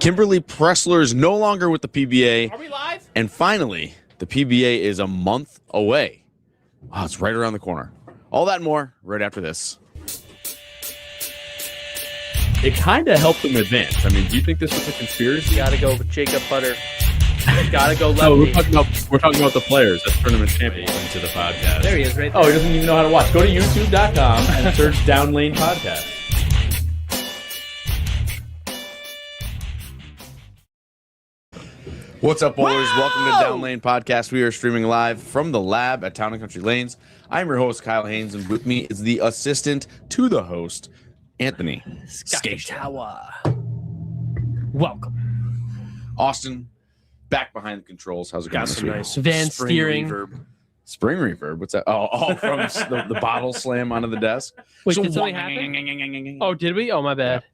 Kimberly Pressler is no longer with the PBA. Are we live? And finally, the PBA is a month away. Oh, it's right around the corner. All that and more right after this. It kind of helped them advance. I mean, do you think this was a conspiracy? Gotta go with Jacob Butter. Gotta go lefty. No, we're talking about the players. That's tournament champions into the podcast. There he is, right there. Oh, he doesn't even know how to watch. Go to youtube.com and search Down Lane Podcast. What's up, bowlers? Whoa! Welcome to Down Lane Podcast. We are streaming live from the lab at Town and Country Lanes. I'm your host, Kyle Haines, and with me is the assistant to the host, Anthony Scaccia. Welcome. Austin, back behind the controls. How's it going? Got some nice Van spring steering. reverb. Spring reverb? What's that? Oh, from the bottle slam onto the desk. Wait, did something happen? Oh, did we? Oh, my bad.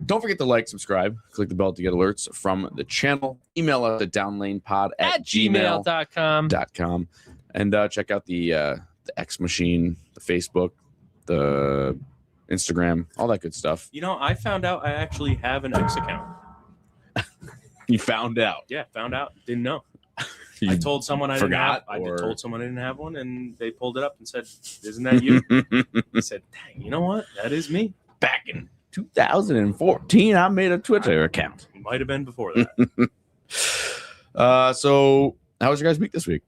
Don't forget to like, subscribe, click the bell to get alerts from the channel. Email us at downlanepod@gmail.com. And check out the X Machine, the Facebook, the Instagram, all that good stuff. You know, I found out I actually have an X account. You found out. Yeah, found out. Didn't know. You I told someone I forgot, told someone I didn't have one, and they pulled it up and said, "Isn't that you?" I said, "Dang, you know what? That is me." Back in 2014, I made a Twitter account. It might have been before that. So how was your guys' week this week?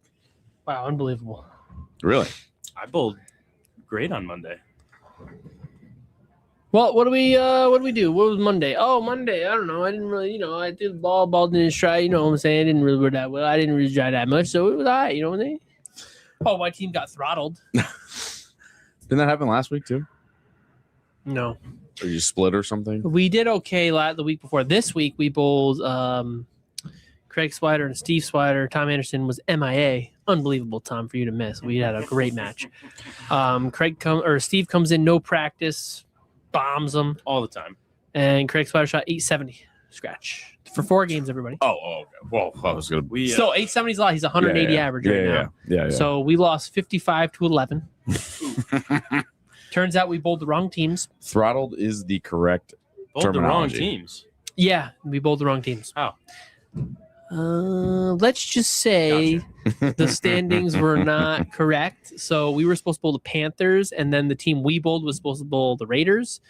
Wow, unbelievable. Really? I bowled great on Monday. Well, what do we do? What was Monday? Oh, Monday. I don't know. I didn't really, I threw the ball didn't strike. You know what I'm saying? I didn't really work that well. I didn't really try that much, so it was all right. You know what I'm saying? Oh, my team got throttled. Didn't that happen last week too? No. Or you split or something? We did okay the week before. This week, we bowled Craig Swider and Steve Swider. Tom Anderson was MIA. Unbelievable, Tom, for you to miss. We had a great match. Steve comes in, no practice, bombs them. All the time. And Craig Swider shot 870 scratch for 4 games, everybody. Oh, okay. Well, I was going to... So 870 is a lot. He's 180 average right now. Yeah. So we lost 55-11. Turns out we bowled the wrong teams. Throttled is the correct Bowled the wrong terminology. teams. Yeah, we bowled the wrong teams. How? Let's just say the standings were not correct. So we were supposed to bowl the Panthers, and then the team we bowled was supposed to bowl the Raiders.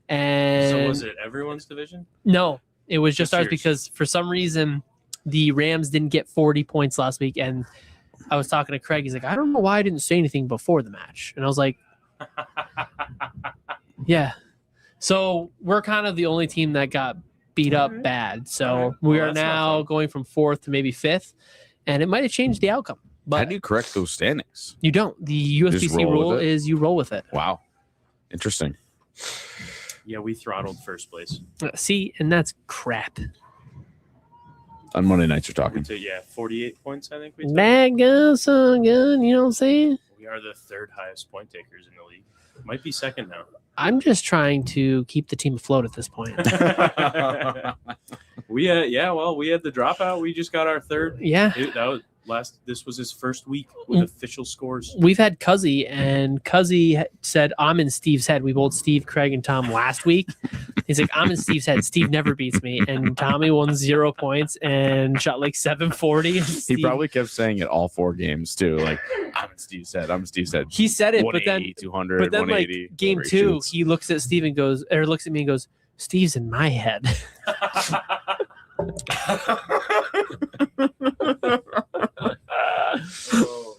And So was it everyone's division? No, it was just ours yours. because for some reason the Rams didn't get 40 points last week. And I was talking to Craig. He's like, I don't know why I didn't say anything before the match. And I was like, yeah. So we're kind of the only team that got beat up bad. So we are that's not now fun. going from 4th to maybe 5th. And it might have changed the outcome. How But do you correct those standings? you don't. The Just USBC roll rule with it? is you roll with it. Wow. Interesting. Yeah, we throttled first place. See, and that's crap. On Monday nights, you're We talking. took 48 points, I think we took. Bad gun, son, gun. You know what I'm saying? We are the 3rd highest point takers in the league. Might be 2nd now. I'm just trying to keep the team afloat at this point. We had the dropout. We just got our 3rd. Yeah. This was his first week with official scores. We've had Cuzzy, and Cuzzy said, I'm in Steve's head. We bowled Steve, Craig, and Tom last week. He's like, I'm in Steve's head. Steve never beats me. And Tommy won 0 points and shot like 740. He probably kept saying it all 4 games, too. Like, I'm in Steve's head. I'm in Steve's head. He said it, but then 200, like 180. game whatever he 2, shoots. he looks at Steve and goes, or looks at me and goes, Steve's in my head. Oh,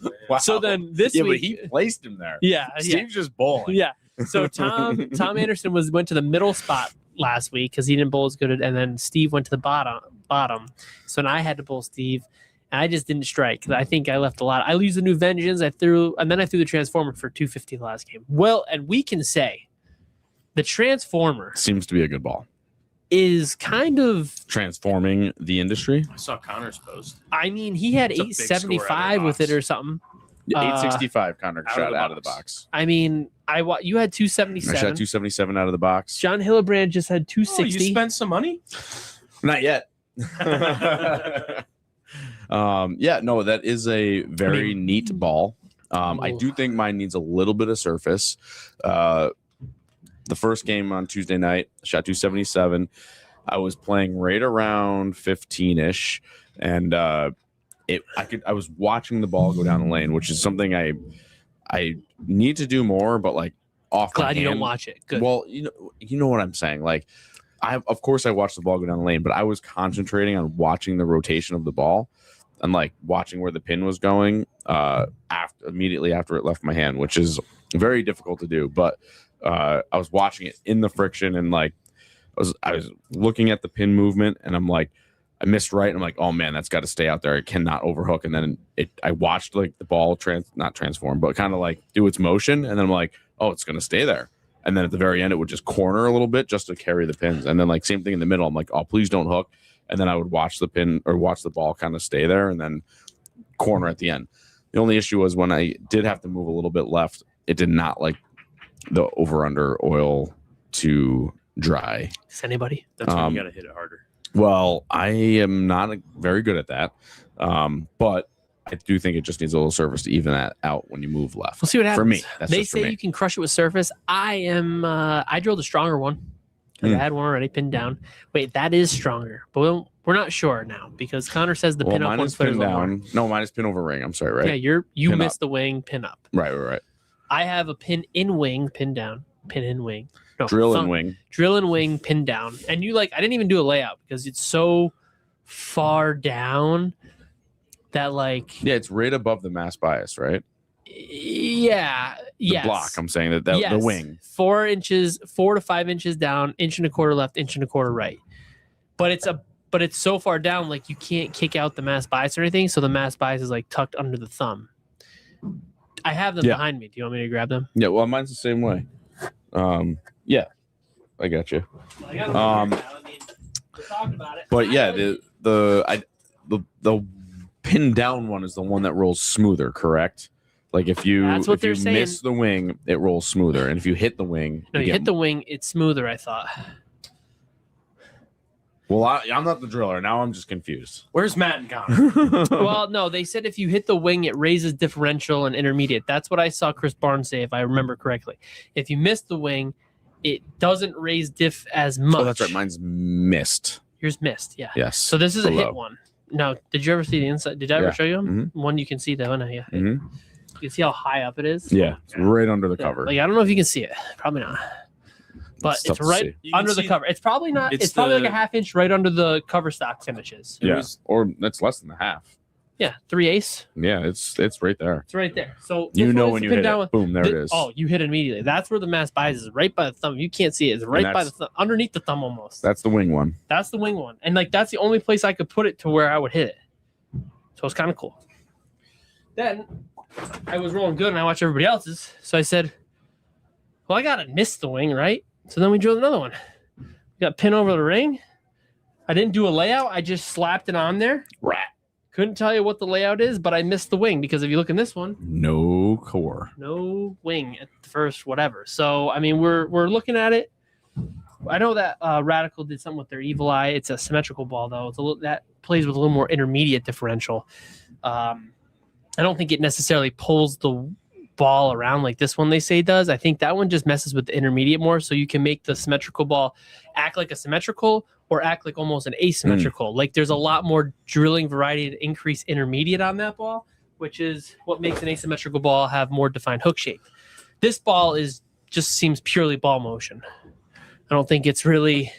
man. Wow. So then this Yeah, week, but he placed him there. yeah. Steve's just bowling. Yeah. So Tom Anderson went to the middle spot last week because he didn't bowl as good, and then Steve went to the bottom. So now I had to bowl Steve, and I just didn't strike because I think I left a lot. I used the new Vengeance. I threw the Transformer for 250 last game. Well, and we can say the Transformer Seems to be a good ball. is kind of. Transforming the industry. I saw Connor's post. I mean, he had It's a big score out of the 875 with it box. or something. 865 Connor out of shot the out of the box. box. I mean, you had I shot 277. 277 out of the box. John Hillebrand just had Oh, 260. you spent some money? Not yet. Yeah, no, that is a very neat ball. I do think mine needs a little bit of surface. the first game on Tuesday night, shot 277. I was playing right around 15-ish, and I was watching the ball go down the lane, which is something I need to do more, but like off my Glad you don't hand. watch it. Good. Well, you know what I'm saying. Like, of course I watched the ball go down the lane, but I was concentrating on watching the rotation of the ball and like watching where the pin was going immediately after it left my hand, which is very difficult to do. But I was watching it in the friction, and like I was looking at the pin movement, and I'm like, I missed right. And I'm like, oh man, that's got to stay out there. It cannot overhook. And then I watched like the ball not transform, but kind of like do its motion. And then I'm like, oh, it's going to stay there. And then at the very end, it would just corner a little bit just to carry the pins. And then like same thing in the middle. I'm like, oh, please don't hook. And then I would watch the pin or watch the ball kind of stay there and then corner at the end. The only issue was when I did have to move a little bit left, it did not like the over under oil to dry. Is anybody? That's when you got to hit it harder. Well, I am not very good at that, but I do think it just needs a little surface to even that out when you move left. We'll see what happens. For me, that's they just for say me. you can crush it with surface. I drilled a stronger one because I had one already pinned down. Wait, that is stronger, but we're not sure now because Connor says the pin up mine one is foot pin is lower. down. No, mine is pin over ring. I'm sorry, right? Yeah, you Pin missed up. the wing, pin up. Right. I have a pin in wing, pin down, pin in wing. No, Drill and wing. Drill and wing, pin down. And I didn't even do a layout because it's so far down that like. Yeah, it's right above the mass bias, right? Yeah. The block. I'm saying that Yes. the wing. 4 to 5 inches down, 1.25 left, 1.25 right. But it's so far down, like you can't kick out the mass bias or anything. So the mass bias is like tucked under the thumb. I have them behind me. Do you want me to grab them? Yeah, well, mine's the same way. Yeah, I got you. I got them right here now. I mean, we talked about it. But yeah, the pin down one is the one that rolls smoother, correct? Like if you That's what they're miss saying. the wing, it rolls smoother, and if you hit the wing, No, you get- hit the wing, it's smoother, I thought. Well, I'm not the driller. Now I'm just confused. Where's Matt and Connor? Well, no, they said if you hit the wing, it raises differential and intermediate. That's what I saw Chris Barnes say, if I remember correctly. If you miss the wing, it doesn't raise diff as much. Oh, that's right. Mine's missed. Yours missed, yeah. Yes. So this is a below. hit one. No, did you ever see the inside? Did I ever Yeah. show you them? Mhm. One you can see that one. Yeah. Mhm. You can see how high up it is. Yeah, it's right under the Yeah. cover. Like I don't know if you can see it. Probably not. But tough it's to right see. You can under the see- cover. It's probably not. It's, It's probably the- like a half inch right under the cover stock finishes. It Yeah, was- or that's less than a half. Yeah, 3/8. Yeah, it's right there. It's right there. So You this know one is when you pinned hit down it. with- Boom, there it is. Oh, you hit it immediately. That's where the mass bias is, right by the thumb. You can't see it. It's right by the that's- thumb, underneath the thumb almost. That's the wing one. That's the wing one. And like that's the only place I could put it to where I would hit it. So it's kind of cool. Then I was rolling good and I watched everybody else's. So I said, well, I gotta miss the wing, right? So then we drilled another one. We got pin over the ring. I didn't do a layout, I just slapped it on there. Rat. Couldn't tell you what the layout is, but I missed the wing because if you look in this one, No core. no wing at the first whatever. So I mean we're looking at it. I know that Radical did something with their Evil Eye. It's a symmetrical ball though. It's a little that plays with a little more intermediate differential. I don't think it necessarily pulls the ball around like this one they say does. I think that one just messes with the intermediate more, so you can make the symmetrical ball act like a symmetrical or act like almost an asymmetrical. Like there's a lot more drilling variety to increase intermediate on that ball, which is what makes an asymmetrical ball have more defined hook shape. This ball just seems purely ball motion. I don't think it's really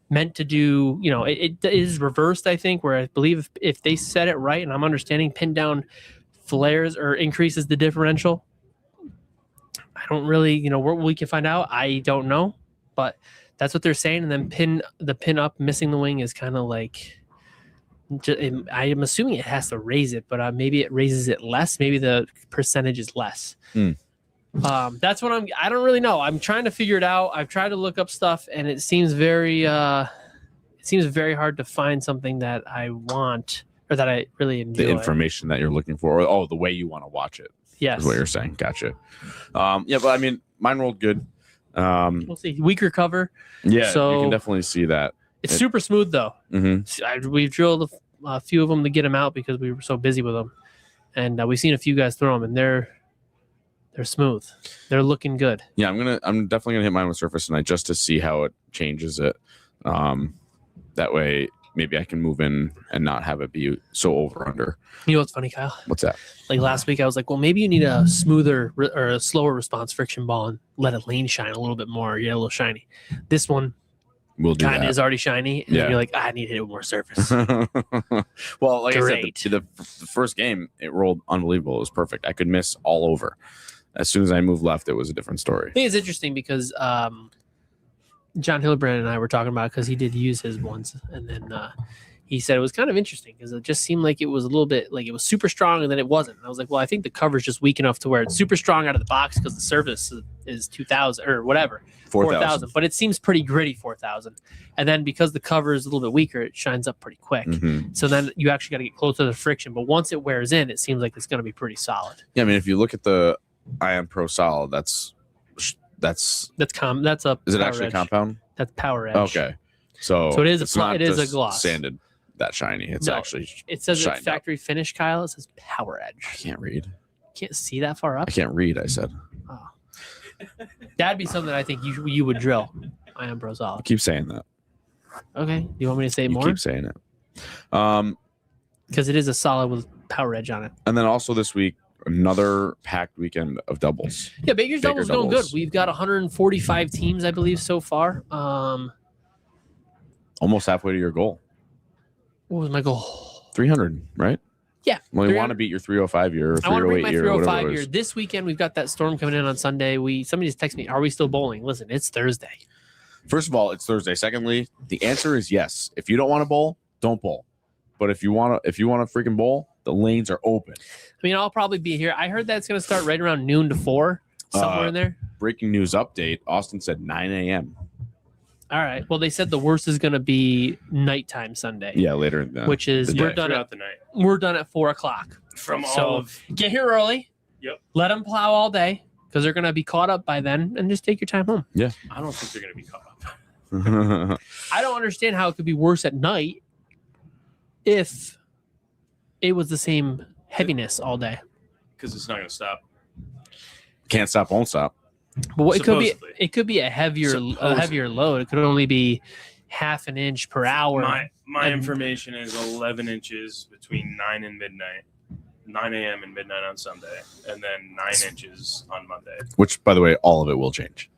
meant to do, it is reversed, I think, where I believe if they set it right, and I'm understanding pin down flares or increases the differential. I don't really, where we can find out. I don't know, but that's what they're saying. And then the pin up, missing the wing is kind of like, I am assuming it has to raise it, but maybe it raises it less. Maybe the percentage is less. That's what I don't really know. I'm trying to figure it out. I've tried to look up stuff and it seems very hard to find something that I want or that I really enjoy. The information that you're looking for, or the way you want to watch it. Yes. Is what you're saying. Gotcha. Yeah, but I mean, mine rolled good. We'll see. Weaker cover. Yeah, So- you can definitely see that. It's super smooth though. Mm-hmm. We've drilled a few of them to get them out because we were so busy with them, and we've seen a few guys throw them, and they're They're smooth. They're looking good. Yeah, I'm definitely gonna hit mine with surface tonight just to see how it changes it. That way maybe I can move in and not have it be so over under. You know what's funny, Kyle? What's that? Like last week, I was like, well, maybe you need a smoother or a slower response friction ball and let a lane shine a little bit more. Yeah, a little shiny. This one We'll do kind of that. is already shiny. And Yeah. you're like, I need to hit it with more surface. Well, like Great. I said, the first game, it rolled unbelievable. It was perfect. I could miss all over. As soon as I moved left, it was a different story. I think it's interesting because John Hildebrand and I were talking about because he did use his ones, and then he said it was kind of interesting because it just seemed like it was a little bit like it was super strong and then it wasn't. And I was like, well, I think the cover's just weak enough to where it's super strong out of the box because the surface is 2,000 or whatever, 4,000, but it seems pretty gritty 4,000. And then because the cover is a little bit weaker, it shines up pretty quick. Mm-hmm. So then you actually got to get closer to the friction. But once it wears in, it seems like it's going to be pretty solid. Yeah, I mean, if you look at the Ion Pro Solid, that's That's a is it Power actually Edge. compound? That's Power Edge. Okay, so it is it's a not it is a just gloss. sanded that shiny. It's No, actually It says shined it's factory finish, Kyle. It says Power I Edge. can't read. Can't see that far up. I can't read. I said. Oh. That'd be something I think you would drill. Ion Pro I Solid. keep saying that. Okay. Do you want me to say You more? keep saying it. Because it is a solid with Power Edge on it. And then also this week, another packed weekend of doubles. Yeah, Baker's Baker Double's going good. doubles. We've got 145 teams, I believe, so far. Almost halfway to your goal. What was my goal? 300, right? Yeah. Well, you 300. want to beat your 305 year or I want to break 308 my year or whatever 305 it year. is. This weekend, we've got that storm coming in on Sunday. Somebody just texted me, are we still bowling? Listen, it's Thursday. First of all, it's Thursday. Secondly, the answer is yes. If you don't want to bowl, don't bowl. But if you want to freaking bowl, the lanes are open. I mean, I'll probably be here. I heard that it's going to start right around noon to 4, somewhere in there. Breaking news update. Austin said 9 a.m. All right. Well, they said the worst is going to be nighttime Sunday. Yeah, later in the Which is the we're day. done throughout at the night. we're done at 4:00. From So- all of Get here early. Yep. Let them plow all day because they're going to be caught up by then, and just take your time home. I don't think they're going to be caught up I don't understand how it could be worse at night if it was the same heaviness all day. because it's not going to stop. Can't stop, won't stop. But what, Supposedly. it could be a heavier Supposedly. load. It could only be half an inch per hour. My And- information is 11 inches between 9 and midnight, 9 a.m. and midnight on Sunday, and then 9 inches on Monday. Which, by the way, all of it will change.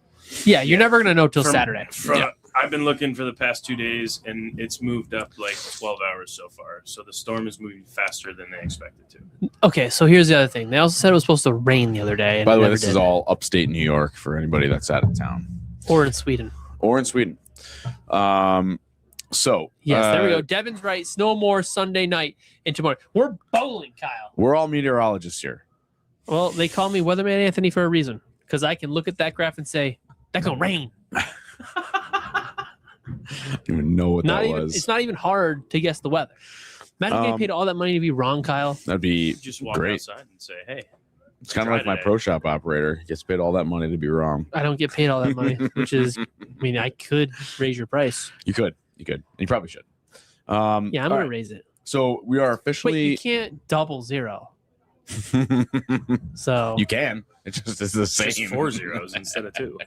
Yeah, you're never going to know till From- Saturday. From, I've been looking for the past 2 days, and it's moved up like 12 hours so far. So the storm is moving faster than they expected to. Okay, so here's the other thing. They also said it was supposed to rain the other day. And By it the way, never this is did. all upstate New York for anybody that's out of town Or in Sweden. or in Sweden. So Yes, there we go. Devin's right. Snow more Sunday night and tomorrow. We're bowling, Kyle. We're all meteorologists here. Well, they call me Weatherman Anthony for a reason because I can look at that graph and say, that's going to rain. I don't even know what that was. It's not even hard to guess the weather. Imagine getting paid all that money to be wrong, Kyle. That'd be Just walk great. outside and say, "Hey, It's kind of try like my today." pro shop operator. He gets paid all that money to be wrong. I don't get paid all that money, which is, I mean, I could raise your price. You could. You probably should. Yeah, I'm all going to right. raise it. So we are But officially. you can't double zero. So You can. It just is the same. Just 4 zeros instead of 2.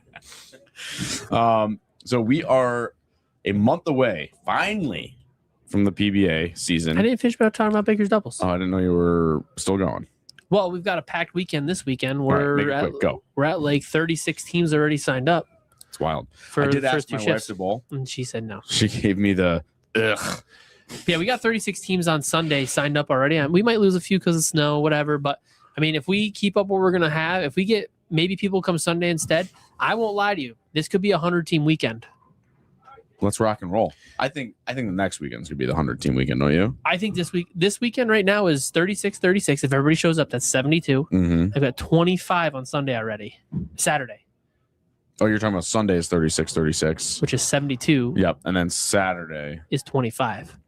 So we are a month away, finally, from the PBA season. I didn't finish about talking about Baker's doubles. Oh, I didn't know you were still going. Well, we've got a packed weekend this weekend. All right, We're make it at quick. Go. we're at like 36 teams already signed up It's wild. for I the did ask first 2 my wife shifts. to bowl. And she said no. She gave me the ugh. Yeah, we got 36 teams on Sunday signed up already. And we might lose a few because of snow, whatever. But I mean, if we keep up what we're gonna have, if we get maybe people come Sunday instead, I won't lie to you. This could be a 100-team weekend. Let's rock and roll. I think the next weekend's gonna be the 100-team weekend, don't you? I think this weekend right now is 36. If everybody shows up, that's 72. Mm-hmm. I've got 25 on Sunday already. Saturday, Oh, you're talking about Sunday is 36. which is 72, Yep, and then Saturday. is 25.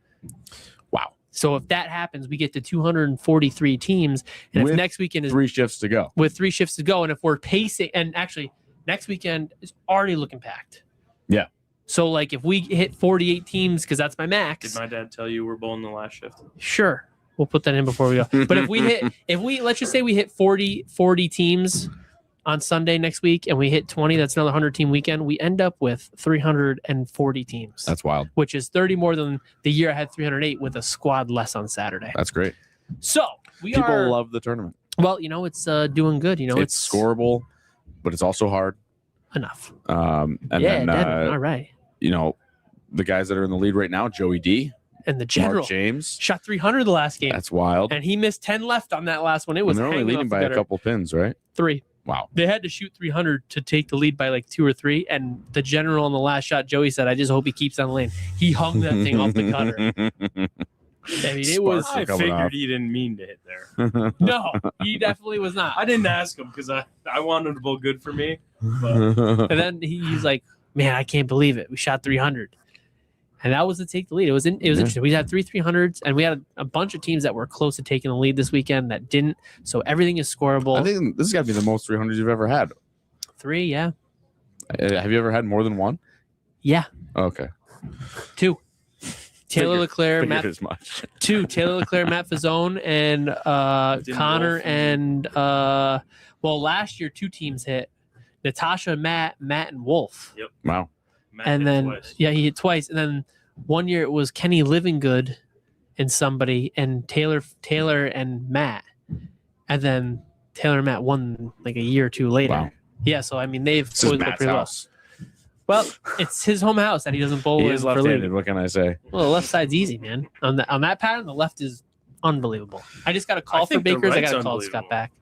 Wow, So if that happens, we get to 243 teams. And With if next weekend is 3 shifts to go. with 3 shifts to go, and if we're pacing, and actually next weekend is already looking packed. Yeah. So like if we hit 48 teams, because that's my max, Did my dad tell you we're bowling the last shift? sure, we'll put that in before we go. But if we let's just say we hit 40 teams on Sunday next week and we hit 20, that's another 100-team weekend. We end up with 340 teams. That's wild. Which is 30 more than the year I had 308 with a squad less on Saturday. That's great. So people love the tournament. Well, it's doing good. It's scoreable, but it's also hard. Enough. And then, then, all right. The guys that are in the lead right now, Joey D. And the general. Mark James. Shot 300 the last game. That's wild. And he missed 10 left on that last one. It was they're only leading by a couple pins, right? 3. Wow. They had to shoot 300 to take the lead by like 2 or 3. And the general on the last shot, Joey said, I just hope he keeps on the lane. He hung that thing off the cutter. I mean, it was. I figured he didn't mean to hit there. No, he definitely was not. I didn't ask him because I wanted to bowl good for me. But. And then he's like, man, I can't believe it. We shot 300. And that was to take the lead. It was interesting. We had 3 300s, and we had a bunch of teams that were close to taking the lead this weekend that didn't. So everything is scoreable. I think this has got to be the most 300s you've ever had. 3, yeah. Have you ever had more than 1? Yeah. Okay. 2. Taylor Leclerc, Matt. As much. 2. Taylor Leclerc, Matt Fazzone, and Connor, and last year 2 teams hit. Natasha, Matt, and Wolf. Yep. Wow. Matt and then twice. Yeah, he hit twice, and then one year it was Kenny Livingood and somebody, and Taylor and Matt, and then Taylor and Matt won like a year or 2 later. Wow. Yeah, so I mean they've This is always been Matt's pretty house. well. It's his home house that he doesn't bowl He in is for left-handed. league. What can I say? Well, the left side's easy, man. On that pattern, the left is unbelievable. I just got a call I for think the Bakers. I right's got to call Scott back.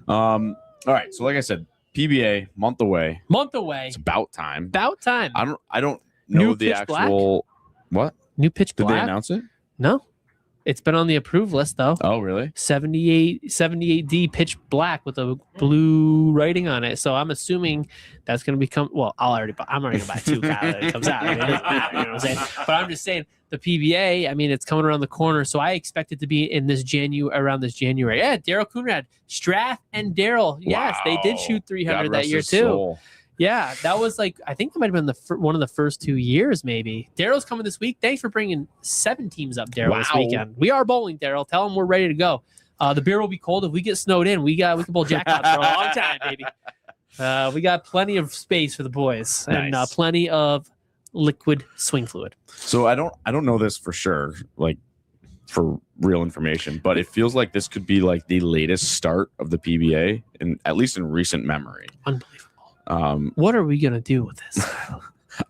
All right. So like I said, PBA month away. Month away. It's about time. About time. I don't know New the pitch actual what? New pitch Did black. they announce it? No. It's been on the approved list though. Oh, really? 78D pitch black with a blue writing on it. So I'm assuming that's going to become. Well, I'm already going to buy 2 when it comes out. I mean, it doesn't matter, you know what I'm saying? But I'm just saying the PBA. I mean, it's coming around the corner, so I expect it to be in this around this January. Yeah, Daryl Coonrad, Strath, and Daryl. Yes, they did shoot 300 God that rest year his too. soul. Yeah, that was like, I think it might have been one of the first 2 years, maybe. Daryl's coming this week. Thanks for bringing 7 teams up, Daryl, this Wow. weekend. We are bowling, Daryl. Tell them we're ready to go. The beer will be cold. If we get snowed in, we can bowl jackpots for a long time, baby. We got plenty of space for the boys and Nice. plenty of liquid swing fluid. So I don't know this for sure, like for real information, but it feels like this could be like the latest start of the PBA, at least in recent memory. Unbelievable. What are we gonna do with this?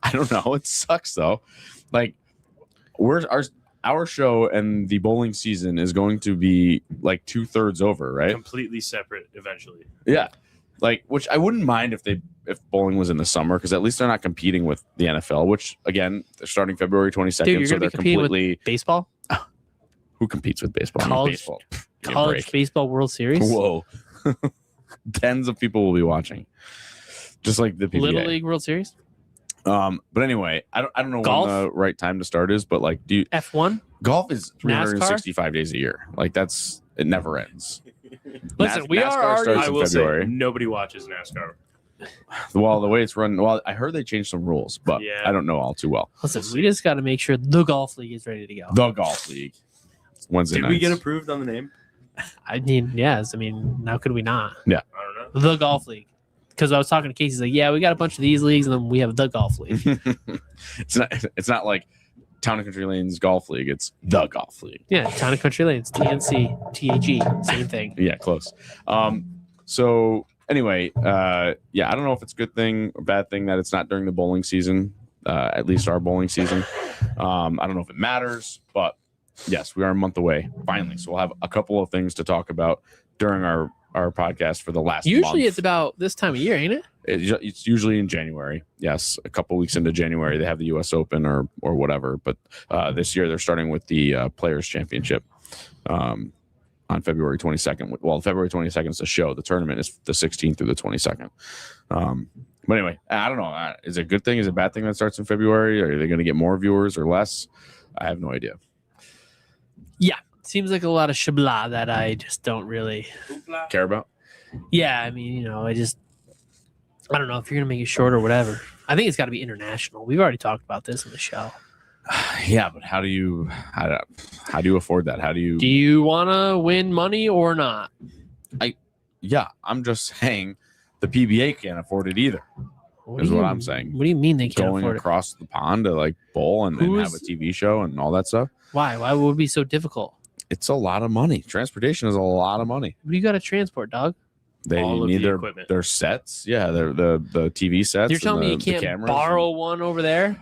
I don't know. It sucks though. Like, where's our show and the bowling season is going to be like 2/3 over, right? Completely separate eventually. Yeah. Like, which I wouldn't mind if bowling was in the summer, because at least they're not competing with the NFL, which again they're starting February 22nd, Dude, you're so gonna be they're competing with completely. baseball? Who competes with baseball? College- Baseball. Give me a College break. Baseball World Series? Whoa. Tens of people will be watching. Just like the PBA. Little League World Series? But anyway, I don't know Golf? when the right time to start is, but like, F1? golf is 365 days a year. Like, it never ends. Listen, we NASCAR are already. starts I in will February. say nobody watches NASCAR. Well, the way it's run, I heard they changed some rules, but Yeah. I don't know all too well. Listen, we just got to make sure the golf league is ready to go. The Golf League. Wednesday Did we get nights. approved on the name? I mean, yes. I mean, how could we not? I don't know. The golf league. Because I was talking to Casey, he's like, yeah, we got a bunch of these leagues, and then we have the golf league. It's not like Town and Country Lanes Golf League. It's the Golf League. Yeah, Town and Country Lanes, TNC, TAG, same thing. Yeah, close. So anyway, I don't know if it's a good thing or bad thing that it's not during the bowling season, at least our bowling season. I don't know if it matters, but yes, we are a month away finally. So we'll have a couple of things to talk about during our podcast for the last Usually month. it's about this time of year, ain't it? It's usually in January. Yes, a couple weeks into January they have the U.S. Open or whatever. But this year they're starting with the Players Championship on February 22nd. Well, February 22nd is the show. The tournament is the 16th through the 22nd. But anyway, I don't know. Is it a good thing? Is it a bad thing that starts in February? Are they going to get more viewers or less? I have no idea. Yeah. Seems like a lot of shabla that I just don't really Care about? Yeah, I mean, I don't know if you're gonna make it short or whatever. I think it's got to be international. We've already talked about this on the show. Yeah, but how do you afford that? How do you? Do you want to win money or not? Yeah, I'm just saying the PBA can't afford it either. Is what I'm saying. What do you mean they can't Going afford across the pond to like bowl and have a TV show and all that stuff? Why? Why would it be so difficult? It's a lot of money. Transportation is a lot of money. What do you got to transport, dog? They All of need the equipment. their sets. Yeah, the TV sets. You're telling me you can't borrow one over there?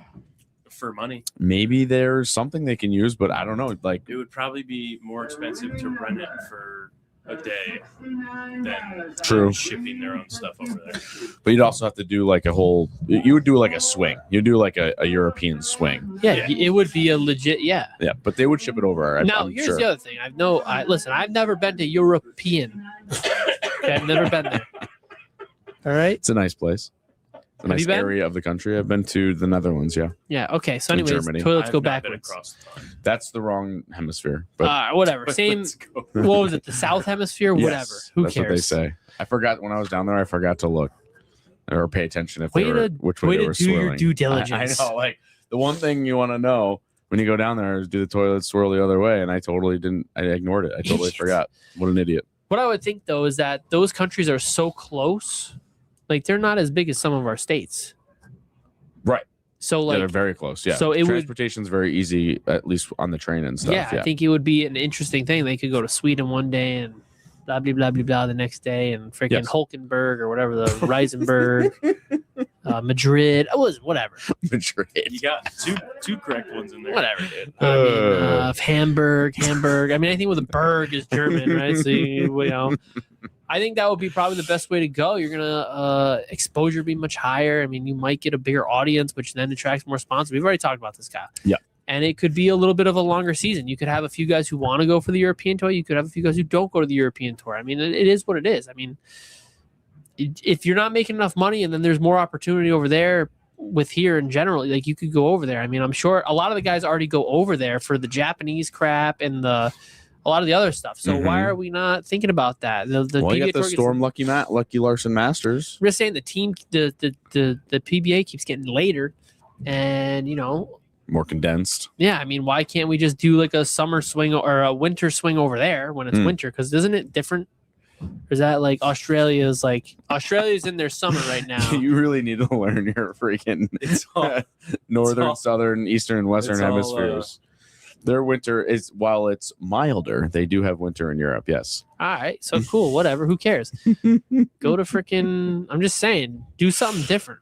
For money. Maybe there's something they can use, but I don't know. Like It would probably be more expensive to rent it for a day than True. shipping their own stuff over there. But you'd also have to do like a whole. You would do like a swing. You'd do like a European swing. Yeah, it would be a legit. Yeah. Yeah, but they would ship it over. Now I'm here's sure. the other thing. Listen. I've never been to European. Okay, I've never been there. All right. It's a nice place. It's a Have nice you been? area of the country. I've been to the Netherlands. Yeah, Yeah. Okay. So, In anyways, Germany. toilets I've go not been backwards. across the pond. that's the wrong hemisphere. But Whatever. But Same. let's go. What was it? The South Hemisphere? yes, Whatever. Who that's cares? what they say. I forgot when I was down there. I forgot to look or pay attention if Way they were to- which way way they to were do your swirling. due diligence. I know. Like the one thing you want to know when you go down there is do the toilet swirl the other way, and I totally didn't. I ignored it. I totally Idiot. forgot. What an idiot. What I would think though is that those countries are so close, like they're not as big as some of our states. Right. So Yeah, like they're very close. Yeah. so it would- Transportation's very easy, at least on the train and stuff. yeah, I think it would be an interesting thing. They could go to Sweden one day and blah blah blah blah blah the next day, and freaking Yes. Hulkenberg or whatever the Reisenberg, Madrid, whatever, Madrid. You got two correct ones in there. whatever, dude. I mean, Hamburg. I mean, anything with a berg is German, right? So you know, I think that would be probably the best way to go. You're gonna exposure be much higher. I mean, you might get a bigger audience, which then attracts more sponsors. We've already talked about this guy. Yeah. And it could be a little bit of a longer season. You could have a few guys who want to go for the European tour. You could have a few guys who don't go to the European tour. I mean, it is what it is. I mean, if you're not making enough money and then there's more opportunity over there with here in general, like you could go over there. I mean, I'm sure a lot of the guys already go over there for the Japanese crap and a lot of the other stuff. So why Mhm. are we not thinking about that? The Well, you PBA got the tour Storm Lucky Larson Masters. we're just saying the team, the PBA keeps getting later, and you know, More condensed. yeah. I mean, why can't we just do like a summer swing or a winter swing over there when it's Hmm. winter? Because isn't it different? Or is that like Australia's in their summer right now? You really need to learn your freaking It's all, northern, all- southern, eastern, and western it's all, hemispheres. Their winter is, while it's milder, they do have winter in Europe. Yes. All right, so cool, whatever. Who cares? Go to freaking. I'm just saying, do something different.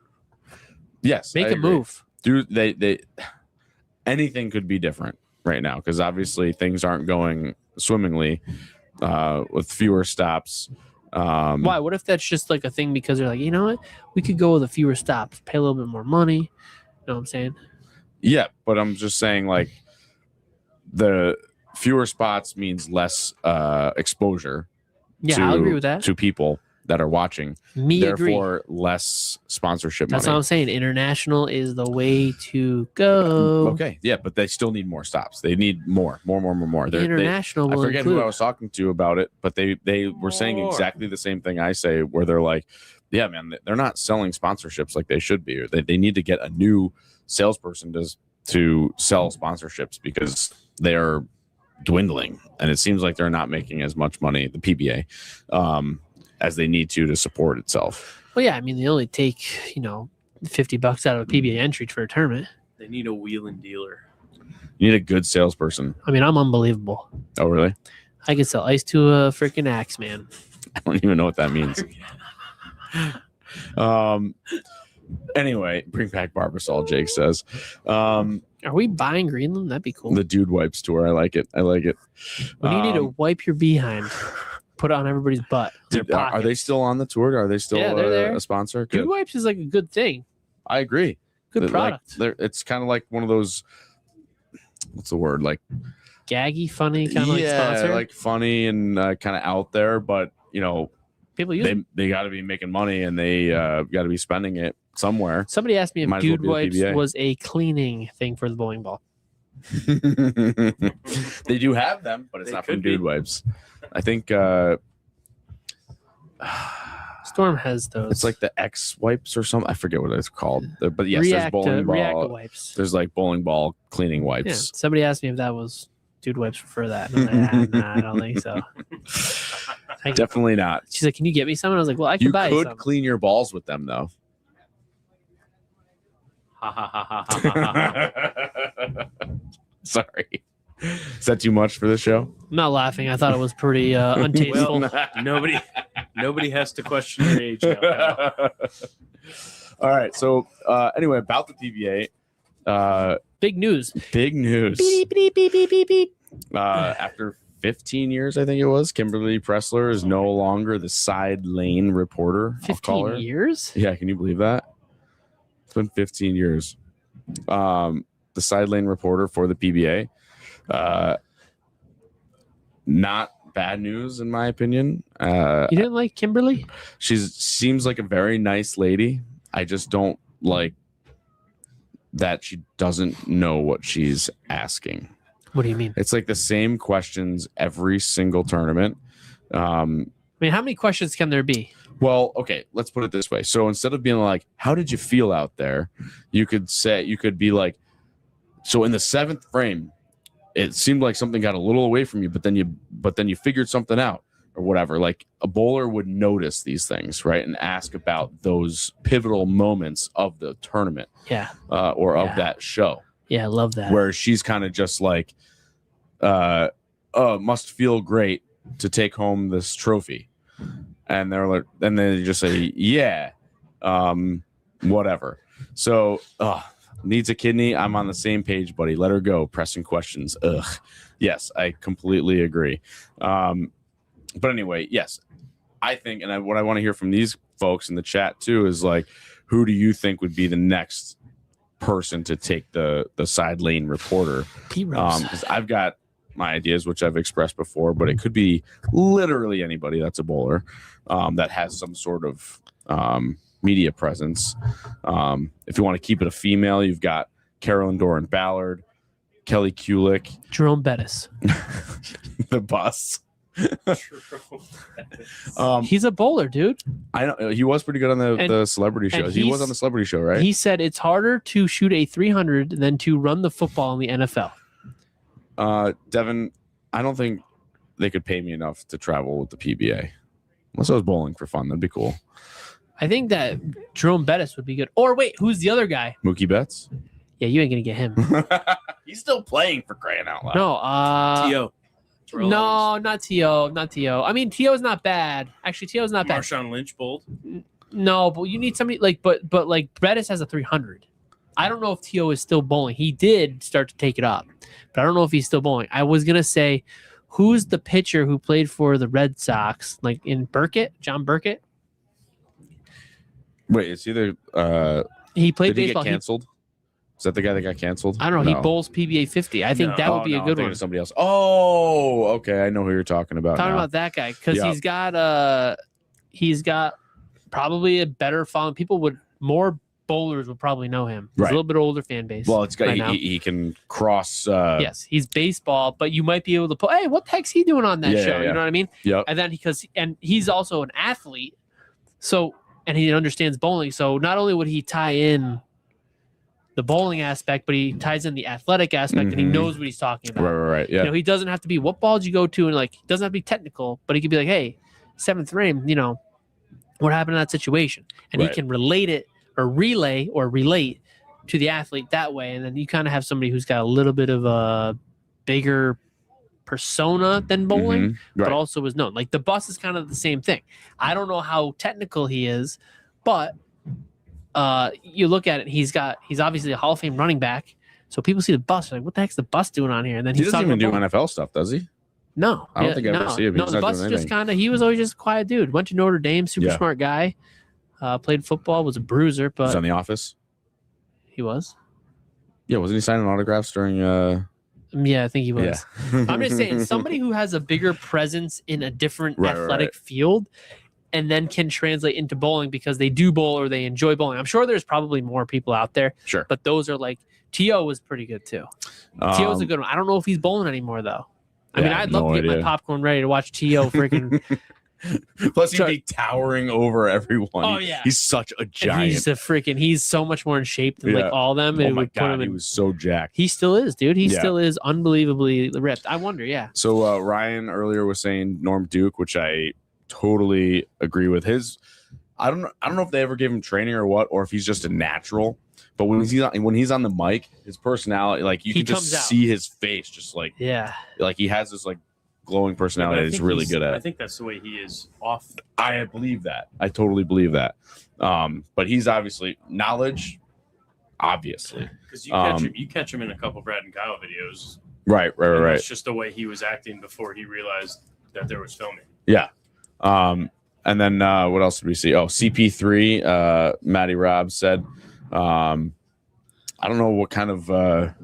Yes. Make I a agree. move. Do they? Anything could be different right now because obviously things aren't going swimmingly with fewer stops. Why? What if that's just like a thing because they're like, you know what? We could go with a fewer stops, pay a little bit more money. You know what I'm saying? Yeah, but I'm just saying like the fewer spots means less exposure. Yeah, I'll agree with that. To people that are watching. Me agree. Therefore, less sponsorship That's money. what I'm saying. International is the way to go. Okay, yeah, but they still need more stops. They need more. International I will forget include. who I was talking to about it, but they were saying More. exactly the same thing I say, where they're like, "Yeah, man, they're not selling sponsorships like they should be, or they need to get a new salesperson to sell sponsorships because they are dwindling, and it seems like they're not making as much money, the PBA, as they need to support itself." Well, yeah, I mean, they only take, $50 out of a PBA entry for a tournament. they need a wheeling dealer. You need a good salesperson. I mean, I'm unbelievable. Oh, really? I could sell ice to a freaking axe, man. I don't even know what that means. Anyway, bring back Barbasol, Jake says. Are we buying Greenland? That'd be cool. The Dude Wipes tour. I like it. When you need to wipe your behind, put it on everybody's butt. Their are they pockets. still on the tour? Are they still Yeah, they're there. a sponsor? Dude Good. wipes is like a good thing. I agree. Good Like, product. it's kind of like one of those. What's the word? Like Gaggy, funny, kind of like sponsor. like funny and kind of out there, but People use it. they got to be making money and they got to be spending it somewhere. Somebody asked me if Might as well Dude be the Wipes PBA. was a cleaning thing for the bowling ball. They do have them, but it's They not from could be. Dude Wipes. I think Storm has those. it's like the X wipes or something. I forget what it's called. But yes, there's bowling Reacta ball. wipes. There's like bowling ball cleaning Yeah. wipes. Somebody asked me if that was Dude Wipes prefer that. And I'm like, nah, I don't think so. Definitely not. She's like, "Can you get me some?" And I was like, "Well, I can You buy you could some." clean your balls with them, though. Sorry. Is that too much for this show? I'm not laughing. I thought it was pretty untasteful. Well, nobody has to question your age now. All right. So anyway, about the PBA. Big news. Big news. Beep, beep, beep, beep, beep, beep. After 15 years, I think it was, Kimberly Pressler is no longer the side lane reporter. 15 years? Yeah, can you believe that? It's been 15 years. The side lane reporter for the PBA. Not bad news, in my opinion. You didn't like Kimberly? She seems like a very nice lady. I just don't like that she doesn't know what she's asking. What do you mean? It's like the same questions every single tournament. I mean, how many questions can there be? Well, okay, let's put it this way. So instead of being like, how did you feel out there? You could be like, so in the 7th frame, it seemed like something got a little away from you, but then you figured something out or whatever. Like a bowler would notice these things, right? And ask about those pivotal moments of the tournament. Yeah. Or of that show. Yeah, I love that. Where she's kind of just like, must feel great to take home this trophy. And they're like, and then they just say, yeah, whatever. So, needs a kidney. I'm on the same page, buddy. Let her go. Pressing questions. Ugh. Yes, I completely agree. But anyway, yes, I think, and what I want to hear from these folks in the chat too is like, who do you think would be the next person to take the side lane reporter? Pete Rose. 'Cause I've got my ideas, which I've expressed before, but it could be literally anybody that's a bowler that has some sort of media presence. If you want to keep it a female, you've got Carolyn Doran Ballard, Kelly Kulick, Jerome Bettis. the bus. He's a bowler, dude. I know he was pretty good on the celebrity shows. He was on the celebrity show, right? He said it's harder to shoot a 300 than to run the football in the NFL. Devin, I don't think they could pay me enough to travel with the PBA. Unless I was bowling for fun, that'd be cool. I think that Jerome Bettis would be good. Or wait, who's the other guy? Mookie Betts? Yeah, you ain't gonna get him. He's still playing for crying out loud. No, T.O. No, not T.O. Not T.O. I mean, T.O. is not bad. Actually, T.O. is not bad. Marshawn Lynch bowled. No, but you need somebody like, but like Bettis has a 300. I don't know if T.O. is still bowling. He did start to take it up, but I don't know if he's still bowling. I was gonna say, who's the pitcher who played for the Red Sox, like in Burkett, John Burkett? Wait, it's either He played did he baseball. get canceled? Is that the guy that got canceled? I don't know. No. He bowls PBA 50. I think No. that would be a I'm good thinking one. of somebody else. Oh, okay. I know who you're talking about. Talking now. about that guy because Yeah. he's got probably a better following. More bowlers would probably know him. He's Right. a little bit older fan base. Well, it's got right now. he can cross. Yes, he's baseball, but you might be able to put, hey, what the heck's he doing on that Yeah, show? yeah, You yeah. know what I mean? Yep. And then and he's also an athlete, so and he understands bowling. So not only would he tie in the bowling aspect, but he ties in the athletic aspect, and he Mhm. knows what he's talking about. Right. Yeah. You know, he doesn't have to be what ball did you go to, and like he doesn't have to be technical, but he could be like, hey, 7th frame, you know, what happened in that situation, and Right. he can relate it or relate to the athlete that way, and then you kind of have somebody who's got a little bit of a bigger persona than bowling, Mhm. but Right. also is known. Like the bus is kind of the same thing. I don't know how technical he is, but you look at it, he's obviously a Hall of Fame running back. So people see the bus, they're like, what the heck's the bus doing on here? And then He he's doesn't talking even do about NFL stuff, does he? no, I don't think I ever see him. No, He's the not bus doing is just anything. kind of. He was always just a quiet dude. Went to Notre Dame, super Yeah. smart guy. Played football, was a bruiser, He's but on The Office. he was. Yeah, wasn't he signing autographs during? Yeah, I think he was. Yeah. I'm just saying, somebody who has a bigger presence in a different Right, athletic right. field, and then can translate into bowling because they do bowl or they enjoy bowling. I'm sure there's probably more people out there, Sure. but those are like T.O. was pretty good too. T.O.'s a good one. I don't know if he's bowling anymore though. I mean, Yeah, I'd love no to get idea. my popcorn ready to watch T.O. freaking. Plus, he'd Sorry. be towering over everyone. Oh, yeah. He's such a And giant. he's so much more in shape than Yeah. like all of them. Oh and it my would put him god, he in, was so jacked. he still is, dude. He Yeah. still is unbelievably ripped. I wonder, yeah. So Ryan earlier was saying Norm Duke, which I totally agree with his. I don't know if they ever gave him training or what, or if he's just a natural. But when he's on the mic, his personality, like you can just see his face, just like he has this like glowing personality that he's really good at. I think that's the way he is off. I believe that. I totally believe that. But he's obviously knowledge, obviously, because you catch him in a couple Brad and Kyle videos. Right. It's just the way he was acting before he realized that there was filming. Yeah. And then what else did we see? Oh, CP3. Matty Robb said, I don't know what kind of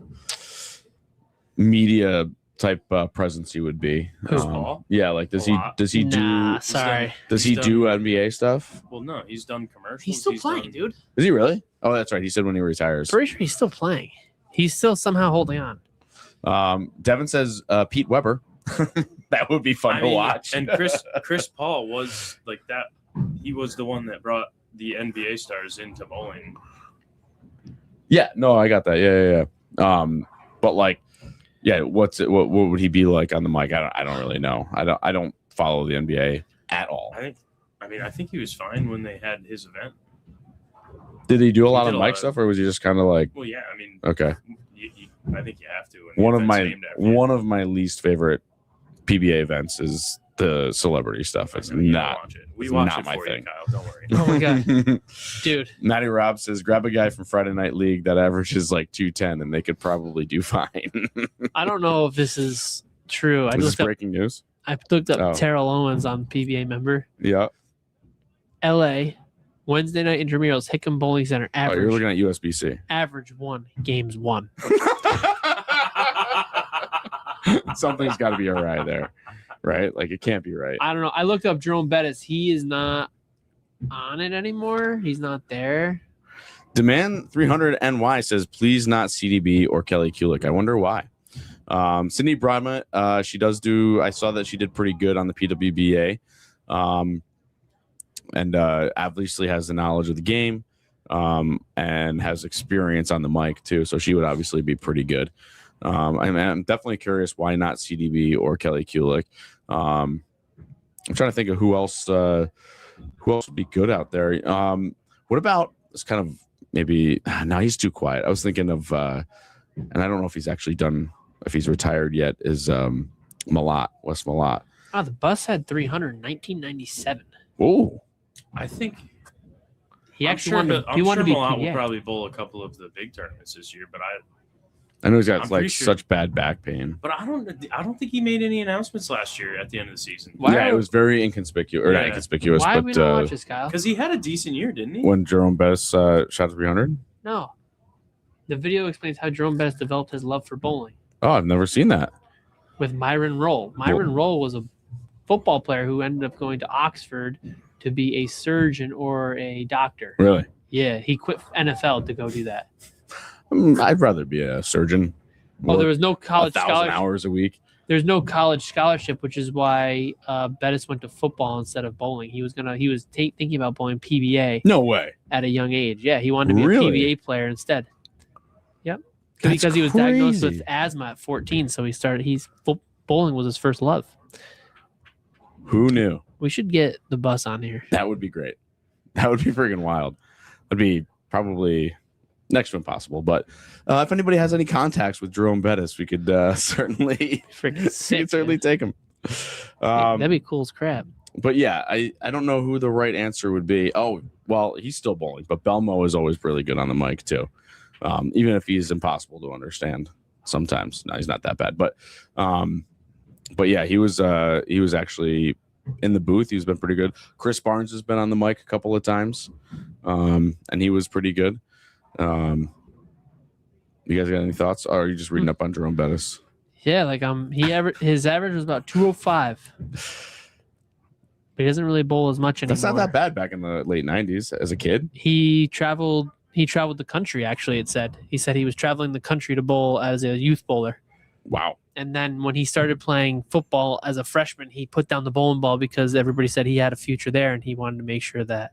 media type presence he would be. Yeah, like does he do? Sorry. Does he do NBA stuff? Well, no, he's done commercials. He's still playing, dude. Is he really? Oh, that's right. He said when he retires. Pretty sure he's still playing. He's still somehow holding on. Devin says Pete Weber. That would be fun to watch. And Chris Paul was like that. He was the one that brought the NBA stars into bowling. Yeah, no, I got that. Yeah. But like, yeah, what would he be like on the mic? I don't really know. I don't follow the NBA at all. I think he was fine when they had his event. Did he do a lot of mic stuff, or was he just kind of like? Well, yeah. I mean, okay. I think you have to. One of my least favorite PBA events is the celebrity stuff. It's not. Watch it. We watch it for you, Kyle. Don't worry. Oh my god, dude. Matty Robb says, grab a guy from Friday Night League that averages like 210, and they could probably do fine. I don't know if this is true. Is this breaking news? I looked up Terrell Owens on PBA member. Yeah. L.A. Wednesday night intramurals, Hickam Bowling Center. Average. Oh, you're looking at USBC. Average 1, games 1. Something's got to be awry there, right? Like it can't be right. I don't know. I looked up Jerome Bettis. He is not on it anymore. He's not there. Demand 300 NY says, please not CDB or Kelly Kulik. I wonder why. Sydney Broadman, she does do. I saw that she did pretty good on the PWBA, and obviously has the knowledge of the game, and has experience on the mic too. So she would obviously be pretty good. I'm definitely curious why not CDB or Kelly Kulik. I'm trying to think of who else would be good out there. What about this kind of maybe? No, he's too quiet. I was thinking of, and I don't know if he's actually done, if he's retired yet. Is Malott, Wes Malott? Oh, the bus had 300 in 1997. Oh, I think he actually wanted to be. PBA. Will probably bowl a couple of the big tournaments this year, but I know he's got such bad back pain. But I don't think he made any announcents last year at the end of the season. Yeah, it was very inconspicuous. Or not inconspicuous, why but we don't watch this, Kyle? Because he had a decent year, didn't he? When Jerome Bettis shot 300? No. The video explains how Jerome Bettis developed his love for bowling. Oh, I've never seen that. With Myron Roll. Myron Roll was a football player who ended up going to Oxford to be a surgeon or a doctor. Really? Yeah, he quit NFL to go do that. I'd rather be a surgeon. Well, there was no college 1,000 hours a week. There's no college scholarship, which is why Bettis went to football instead of bowling. He was thinking about bowling PBA. No way. At a young age. Yeah, he wanted to be a PBA player instead. Yep. Because he was diagnosed with asthma at 14, so bowling was his first love. Who knew? We should get the bus on here. That would be great. That would be freaking wild. That'd be probably next to impossible. But if anybody has any contacts with Jerome Bettis, we could certainly take him. That'd be cool as crap. But yeah, I don't know who the right answer would be. Oh, well, he's still bowling, but Belmo is always really good on the mic too. Even if he's impossible to understand sometimes. No, he's not that bad. But yeah, he was actually in the booth. He's been pretty good. Chris Barnes has been on the mic a couple of times, and he was pretty good. You guys got any thoughts? Or are you just reading up on Jerome Bettis? Yeah, like his average was about 205. But he doesn't really bowl as much anymore. That's not that bad back in the late 90s as a kid. He traveled the country, actually, it said. He said he was traveling the country to bowl as a youth bowler. Wow. And then when he started playing football as a freshman, he put down the bowling ball because everybody said he had a future there, and he wanted to make sure that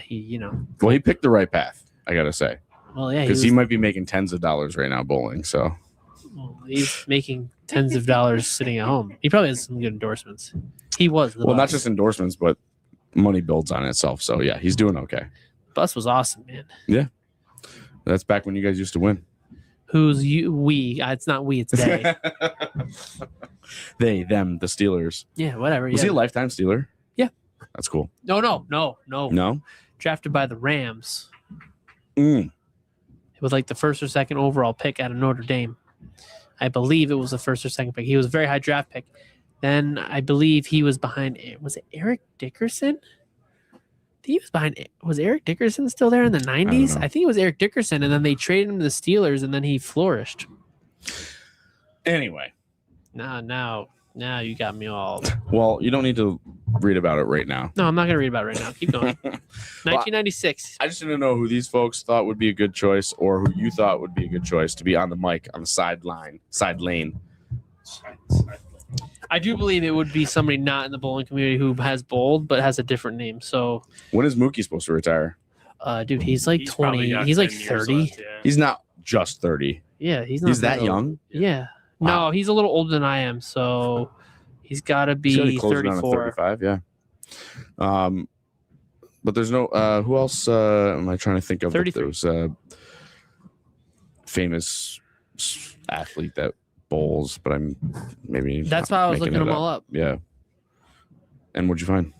he. Well, he picked the right path, I got to say. Well, yeah. Because he might be making tens of dollars right now bowling, so. Well, he's making tens of dollars sitting at home. He probably has some good endorsements. He was the Well, not bus. just endorsements, but money builds on itself. So yeah, he's doing okay. Bus was awesome, man. That's back when you guys used to win. Who's you? We. It's not we. It's they. They, them, the Steelers. Yeah, whatever. Was he a lifetime Steeler? Yeah. That's cool. No. No? Drafted by the Rams Mm. with like the first or second overall pick out of Notre Dame. I believe it was the first or second pick. He was a very high draft pick. Then I believe he was behind. Was it Eric Dickerson? He was behind. Was Eric Dickerson still there in the 90s? know. I think it was Eric Dickerson, and then they traded him to the Steelers, and then he flourished. Anyway. Now you got me all. Well, you don't need to read about it right now. No, I'm not gonna read about it right now. Keep going. 1996. I just didn't know who these folks thought would be a good choice or who you thought would be a good choice to be on the mic on the side lane. I do believe it would be somebody not in the bowling community who has bowled but has a different name. So, When is Mookie supposed to retire? dude, he's like probably 20. got He's like 10 years 30. left, yeah. He's not just 30. Yeah, he's not. He's that old. young? Yeah. Wow. No, he's a little older than I am. So he's got to He's gotta be close it on at 34. 35, yeah. But there's no who else am I trying to think of? 33. Those famous athlete that bowls, but I'm maybe That's not why I was making looking it them all up. Yeah. And what'd you find?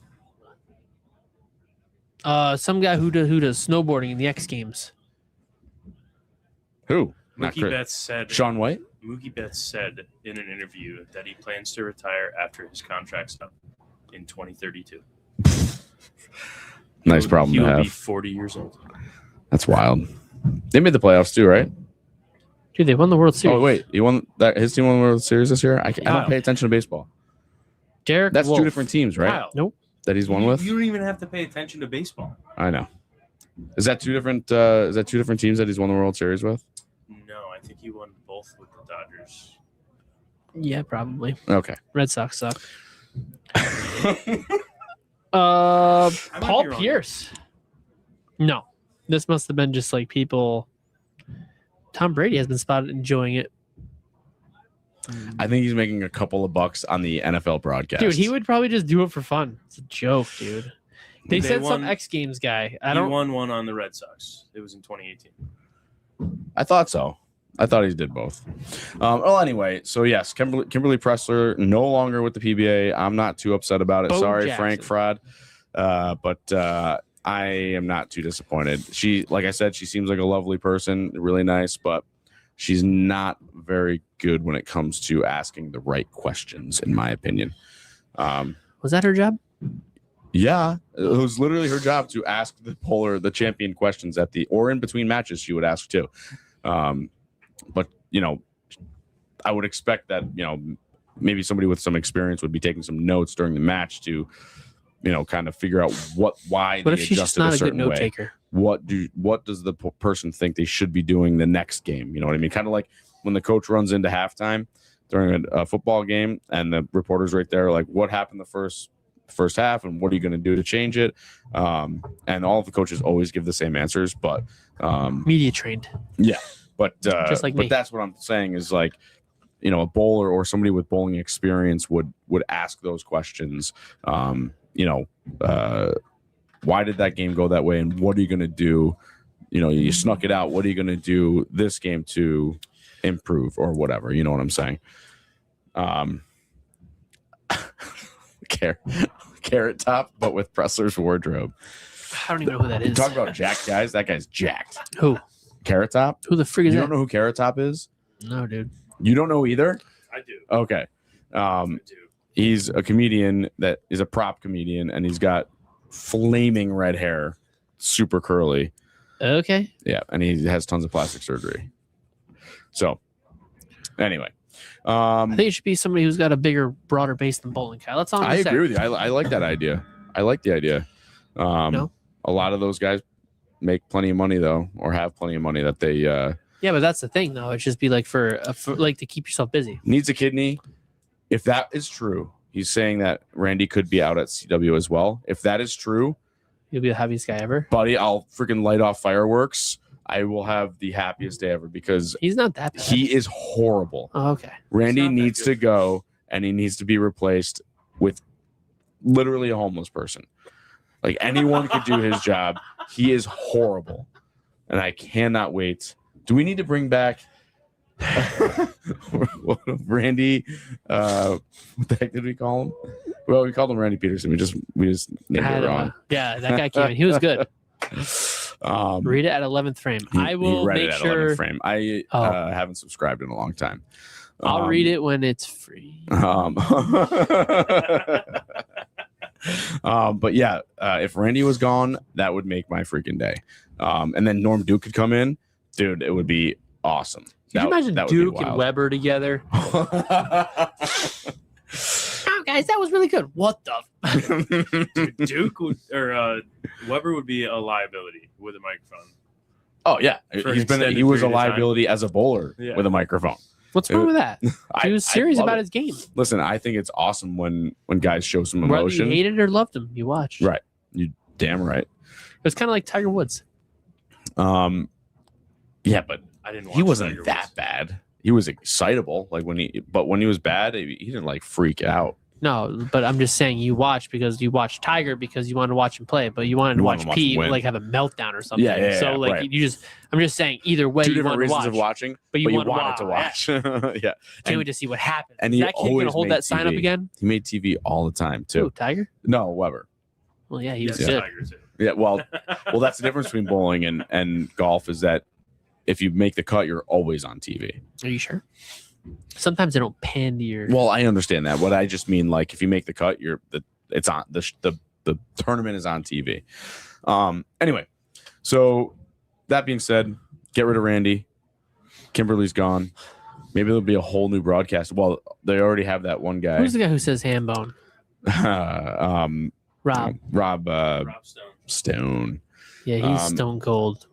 Some guy who does snowboarding in the X Games. Who? Not Mookie Chris. Betts said Sean White? Mookie Betts said in an interview that he plans to retire after his contract's up in 2032. Nice problem he to will have. be 40 years old. That's wild. They made the playoffs too, right? Dude, they won the World Series. Oh wait, he won that. His team won the World Series this year. I Wow. don't pay attention to baseball. Derek That's Wolf. two different teams, right? Kyle, Nope. That he's won with. You don't even have to pay attention to baseball. I know. Is that two different? Is that two different teams that he's won the World Series with? No, I think he won both with the Dodgers. Yeah, probably. Okay. Red Sox suck. might be Paul wrong. Pierce. No, this must have been just like people. Tom Brady has been spotted enjoying it. I think he's making a couple of bucks on the NFL broadcast. Dude, he would probably just do it for fun. It's a joke, dude. They said some won- X Games guy. I He don't. won one on the Red Sox. It was in 2018. I thought so. I thought he did both. Well, anyway, so yes, Kimberly Pressler no longer with the PBA. I'm not too upset about it. Bo Sorry, Jackson. Frank Fraud, but I am not too disappointed. She, like I said, she seems like a lovely person, really nice, but she's not very good when it comes to asking the right questions, in my opinion. Was that her job? Yeah, it was literally her job to ask the champion questions or in between matches. She would ask too. But I would expect that maybe somebody with some experience would be taking some notes during the match to kind of figure out why What they if she's just adjusted not a a good certain note way. taker? What does the person think they should be doing the next game? You know what I mean? Kind of like when the coach runs into halftime during a football game and the reporter's right there, like, what happened the first half and what are you going to do to change it? And all of the coaches always give the same answers, but Media trained. just like but me. that's what I'm saying is like, a bowler or somebody with bowling experience would ask those questions. Why did that game go that way? And what are you going to do? You snuck it out. What are you going to do this game to improve or whatever? You know what I'm saying? Carrot Top, but with Pressler's wardrobe. I don't even know who that is. Talk about jacked guys. That guy's jacked. Who? Carrot Top. Who the frig is You that? don't know who Carrot Top is? No, dude. You don't know either? I do. Okay. I do. He's a comedian that is a prop comedian, and he's got flaming red hair, super curly. Okay. Yeah, and he has tons of plastic surgery. So, anyway, I think it should be somebody who's got a bigger, broader base than bowling. Kyle. That's all I'm I saying. agree with you. I like that idea. I like the idea. No? A lot of those guys make plenty of money though, or have plenty of money that they Yeah, but that's the thing, though. It's just be like for like to keep yourself busy. needs a kidney. If that is true, he's saying that Randy could be out at CW as well. If that is true, You'll be the happiest guy ever. buddy, I'll freaking light off fireworks. I will have the happiest day ever because He's not that bad. he is horrible. Oh, okay. Randy not that needs good. to go and he needs to be replaced with literally a homeless person. Like anyone could do his job. He is horrible, and I cannot wait. Do we need to bring back Randy? What the heck did we call him? Well, we called him Randy Peterson. We just named it wrong. Yeah, that guy came in. He was good. Read it at 11th frame. I will make sure. 11th frame. I haven't subscribed in a long time. I'll read it when it's free. But yeah, if Randy was gone, that would make my freaking day. And then Norm Duke could come in, dude. It would be awesome. Could you imagine Duke and Weber together? Oh, guys, that was really good. What the? Duke or Weber would be a liability with a microphone. Oh yeah, he was a liability as a bowler with a microphone. What's wrong with that? He was serious about his game. Listen, I think it's awesome when guys show some Whether emotion. you hated or loved him, you watched. Right, you damn right. It was kind of like Tiger Woods. Yeah, but I didn't. He wasn't that bad. He was excitable, like when he was bad, he didn't like freak out. No, but I'm just saying you watched because you watched Tiger because you wanted to watch him play, but you wanted to watch Pete like have a meltdown or something. Yeah, so like right. I'm just saying either way Two you different wanted to reasons watch, of watching, but you wanted to watch. Yeah, can't wait to see what happens. And is that kid gonna hold that sign up again? He made TV all the time too. Ooh, Tiger? No, Weber. Well, yeah, he was good. Tiger too. Yeah, well, that's the difference between bowling and golf is that if you make the cut, you're always on TV. Are you sure? Sometimes they don't pan to your. Well, I understand that. What I just mean, like, if you make the cut, it's on the tournament is on TV. Anyway, so that being said, get rid of Randy. Kimberly's gone. Maybe there'll be a whole new broadcast. Well, they already have that one guy. Who's the guy who says ham bone? Rob Stone. Yeah, he's stone cold.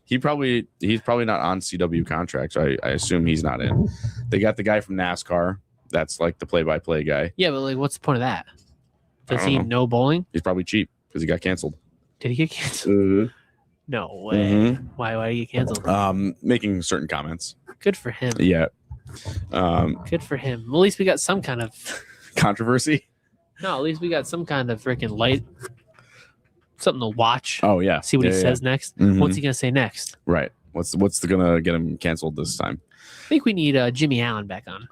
He's probably not on CW contract, so I assume he's not in. They got the guy from NASCAR. That's like the play-by-play guy. Yeah, but like, what's the point of that? Does he know. know bowling? He's probably cheap because he got canceled. Did he get canceled? No way. Mm-hmm. Why did he get canceled? Making certain comments. Good for him. Yeah. Good for him. Well, at least we got some kind of controversy. No, at least we got some kind of freaking light. Something to watch. Oh yeah. See what he says next. Mm-hmm. What's he gonna say next? Right. What's gonna get him canceled this time? I think we need Jimmy Allen back on.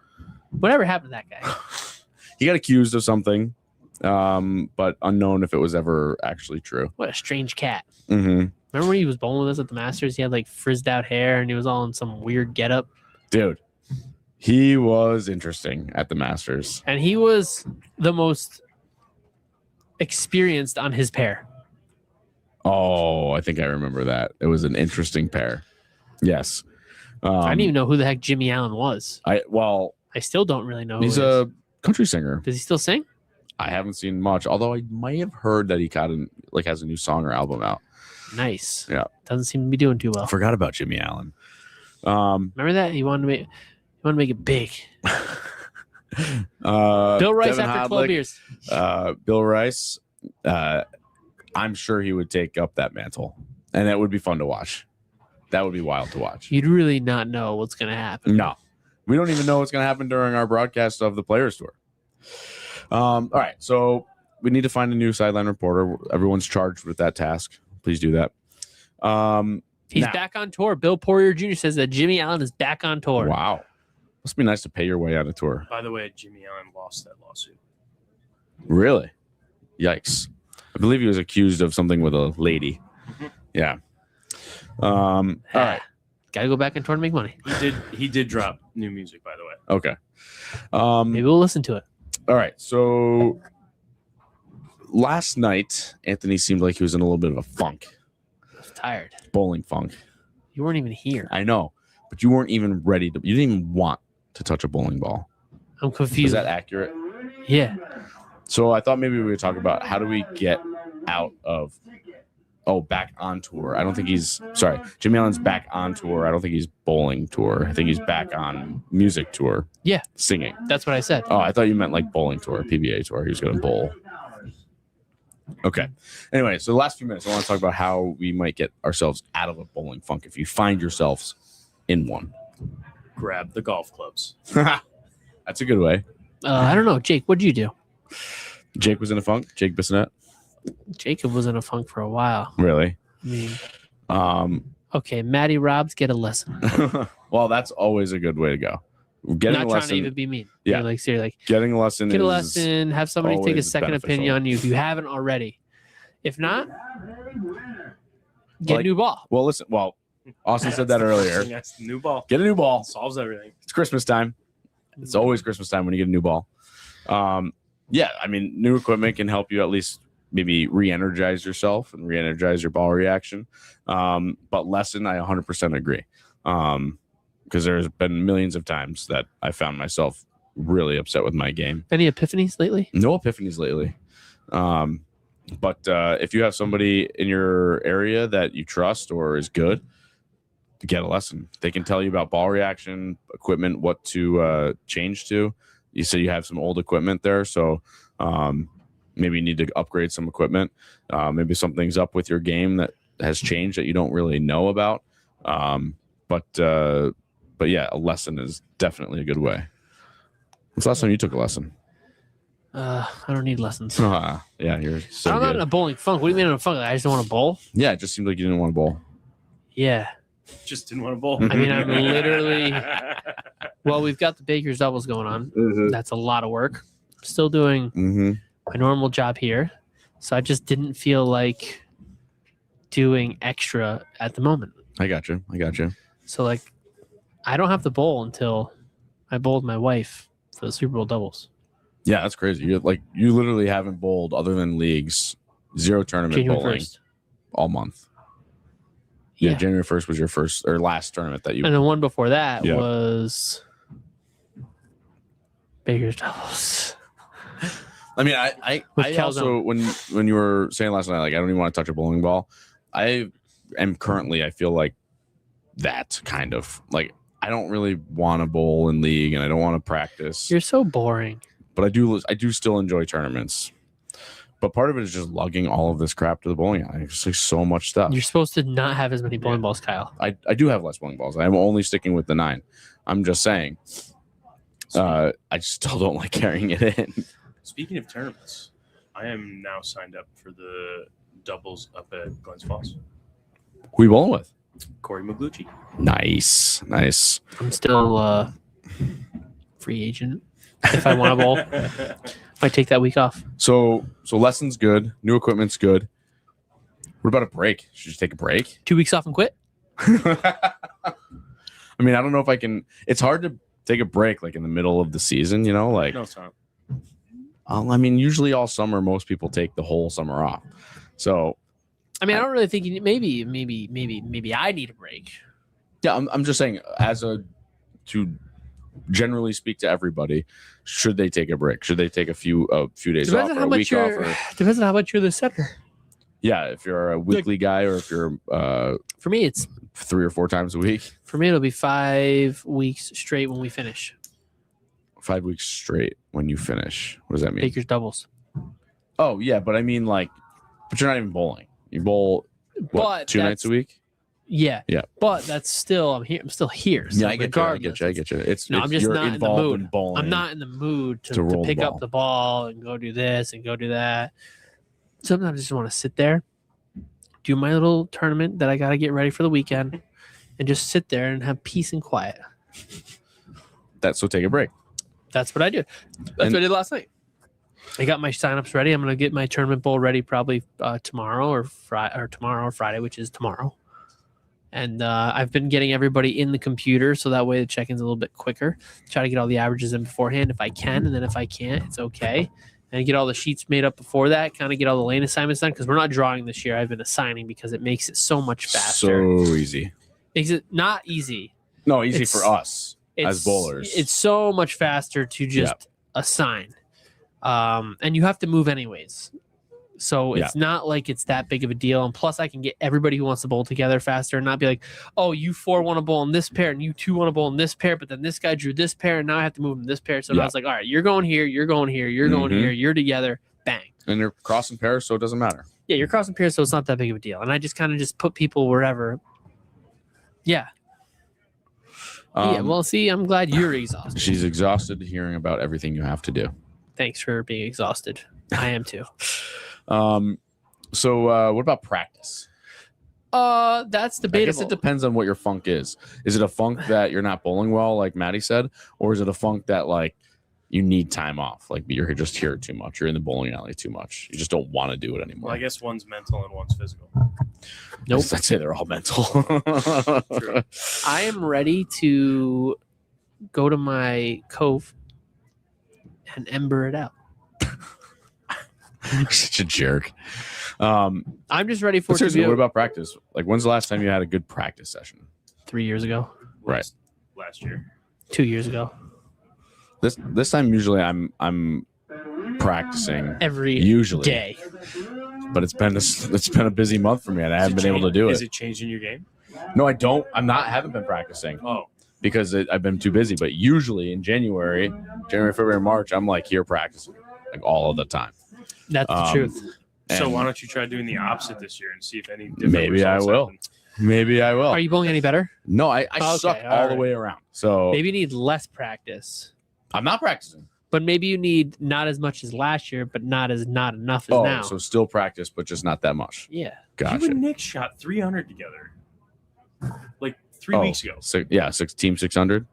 Whatever happened to that guy? He got accused of something, but unknown if it was ever actually true. What a strange cat. Mm-hmm. Remember when he was bowling with us at the Masters? He had like frizzed out hair and he was all in some weird getup. Dude, he was interesting at the Masters. And he was the most experienced on his pair. Oh, I think I remember that. It was an interesting pair. Yes. I didn't even know who the heck Jimmy Allen was. I still don't really know. He's a country singer. Does he still sing? I haven't seen much, although I might have heard that he has a new song or album out. Nice. Yeah. Doesn't seem to be doing too well. I forgot about Jimmy Allen. Remember that? He wanted to make it big. Bill Rice Devin after Hodlick, 12 years. Bill Rice, I'm sure he would take up that mantle, and that would be fun to watch. That would be wild to watch. You'd really not know what's going to happen. No, we don't even know what's going to happen during our broadcast of the Players Tour. All right, so we need to find a new sideline reporter. Everyone's charged with that task. Please do that. He's back on tour. Bill Poirier Jr. says that Jimmy Allen is back on tour. Wow. Must be nice to pay your way on a tour. By the way, Jimmy Allen lost that lawsuit. Really? Yikes. I believe he was accused of something with a lady. Mm-hmm. Yeah. All right. Gotta go back on tour to make money. He did drop new music, by the way. Okay. Maybe we'll listen to it. All right. So last night, Anthony seemed like he was in a little bit of a funk. I was tired. Bowling funk. You weren't even here. I know, but you weren't even ready to. You didn't even want to touch a bowling ball. I'm confused. Is that accurate? Yeah. So I thought maybe we would talk about how do we get out of. Oh, back on tour. I don't think he's. Sorry, Jimmy Allen's back on tour. I don't think he's bowling tour. I think he's back on music tour. Yeah. Singing. That's what I said. Oh, I thought you meant like bowling tour, PBA tour. He was going to bowl. Okay. Anyway, so the last few minutes, I want to talk about how we might get ourselves out of a bowling funk if you find yourselves in one. Grab the golf clubs. That's a good way. I don't know. Jake, what'd you do? Jake was in a funk. Jake Bissonette. Jacob was in a funk for a while. Really? I mean, okay, Matty Robs, get a lesson. Well, that's always a good way to go. Getting Not a trying lesson. to even be mean. Yeah. You know, like seriously, like Getting a lesson. get a is lesson. Have somebody take a always second beneficial. opinion on you if you haven't already. If not, get Like- a new ball. Well, listen. Well, Austin said that earlier. That's the new ball. Get a new ball. Solves everything. It's Christmas time. It's always Christmas time when you get a new ball. Yeah, I mean, new equipment can help you at least maybe re-energize yourself and re-energize your ball reaction. But lesson, I 100% agree. Because there's been millions of times that I found myself really upset with my game. Any epiphanies lately? No epiphanies lately. But if you have somebody in your area that you trust or is good, get a lesson. They can tell you about ball reaction, equipment, what to change to. You say you have some old equipment there, so maybe you need to upgrade some equipment. Maybe something's up with your game that has changed that you don't really know about. But yeah, a lesson is definitely a good way. When's the last time you took a lesson? I don't need lessons. Yeah, you're so I'm not good. in a bowling funk. What do you mean in a funk? I just don't want to bowl. Yeah, it just seemed like you didn't want to bowl. Yeah. Just didn't want to bowl. I mean, I'm literally. Well, we've got the Baker's doubles going on. That's a lot of work. Still doing my normal job here, so I just didn't feel like doing extra at the moment. I got you. So like, I don't have to bowl until I bowled my wife for the Super Bowl doubles. Yeah, that's crazy. You literally haven't bowled other than leagues, 0 tournament January bowling 1st. all month. Yeah, January 1st was your first or last tournament that you. And the one before that Yeah. was Baker's doubles. I mean, I With also when you were saying last night, like I don't even want to touch a bowling ball. I am currently, I feel like that kind of like I don't really want to bowl in league and I don't want to practice. You're so boring. But I do still enjoy tournaments. But part of it is just lugging all of this crap to the bowling alley. It's like so much stuff. You're supposed to not have as many bowling balls, Kyle. I do have less bowling balls. I'm only sticking with the 9. I'm just saying. I still don't like carrying it in. Speaking of tournaments, I am now signed up for the doubles up at Glens Falls. Who are you bowling with? Corey Maglucci. Nice. I'm still free agent. If I want to bowl, if I take that week off. So lessons good. New equipment's good. What about a break? Should you take a break? 2 weeks off and quit? I mean, I don't know if I can. It's hard to take a break like in the middle of the season, you know? Like, No, it's not. I mean, usually all summer, most people take the whole summer off. So, I mean, I don't really think maybe I need a break. yeah, I'm just saying, to generally speak to everybody, should they take a break? Should they take a few days off or a week off? Depends on how much you're the center. Yeah, if you're a weekly guy or if you're For me, it's 3 or 4 times a week, it'll be 5 weeks straight when we finish 5 weeks straight when you finish. What does that mean? Baker's doubles. Oh yeah, but I mean but you're not even bowling. You bowl But 2 nights a week? Yeah. Yeah. But that's still I'm still here. So Yeah, I get you. I'm just you're not in the involved mood. in bowling. I'm not in the mood to roll the pick ball. up the ball and go do this and go do that. Sometimes I just want to sit there, do my little tournament that I got to get ready for the weekend, and just sit there and have peace and quiet. So take a break. That's what I do. That's what I did last night. I got my signups ready. I'm going to get my tournament bowl ready probably tomorrow or Friday, which is tomorrow. And I've been getting everybody in the computer so that way the check-in's a little bit quicker. Try to get all the averages in beforehand if I can, and then if I can't, it's okay. And get all the sheets made up before that, kind of get all the lane assignments done because we're not drawing this year. I've been assigning because it makes it so much faster. So easy. Makes it not easy. No, easy for us as bowlers. It's so much faster to just assign. And you have to move anyways. So it's not like it's that big of a deal. And plus, I can get everybody who wants to bowl together faster and not be like, oh, you 4 want to bowl in this pair and you 2 want to bowl in this pair, but then this guy drew this pair and now I have to move in this pair. So now it's like, all right, you're going here, you're going here, you're going here, you're together, bang. And you're crossing pairs, so it doesn't matter. Yeah, you're crossing pairs, so it's not that big of a deal. And I just kind of just put people wherever. Yeah. Yeah, well, see, I'm glad you're exhausted. She's exhausted hearing about everything you have to do. Thanks for being exhausted. I am too. So what about practice? That's I debatable. guess it depends on what your funk is. Is it a funk that you're not bowling well, like Maddie said, or is it a funk that like you need time off, like you're just here too much, you're in the bowling alley too much, you just don't want to do it anymore? Well, I guess one's mental and one's physical. Nope. I'd say they're all mental. True. I am ready to go to my cove and ember it out. You're such a jerk. I'm just ready for it to Seriously, be what about practice? Like, when's the last time you had a good practice session? 3 years ago, Right. Last year. 2 years ago. This time usually I'm practicing Every usually day. but it's been a busy month for me and I haven't been able to do Is it. it changing your game? No, I haven't been practicing Oh, because I've been too busy. But usually in January, February, March, I'm like here practicing like all of the time. That's the truth. so And why don't you try doing the opposite this year and see if any different maybe I results will. happen? Maybe I will. Are you bowling any better? No, I Okay, suck all all the right. way around. So Maybe you need less practice, I'm not practicing. but maybe you need not as much as last year, but not enough as now. So still practice, but just not that much. Yeah. Gotcha. You and Nick shot 300 together like 3 weeks ago. Team 600.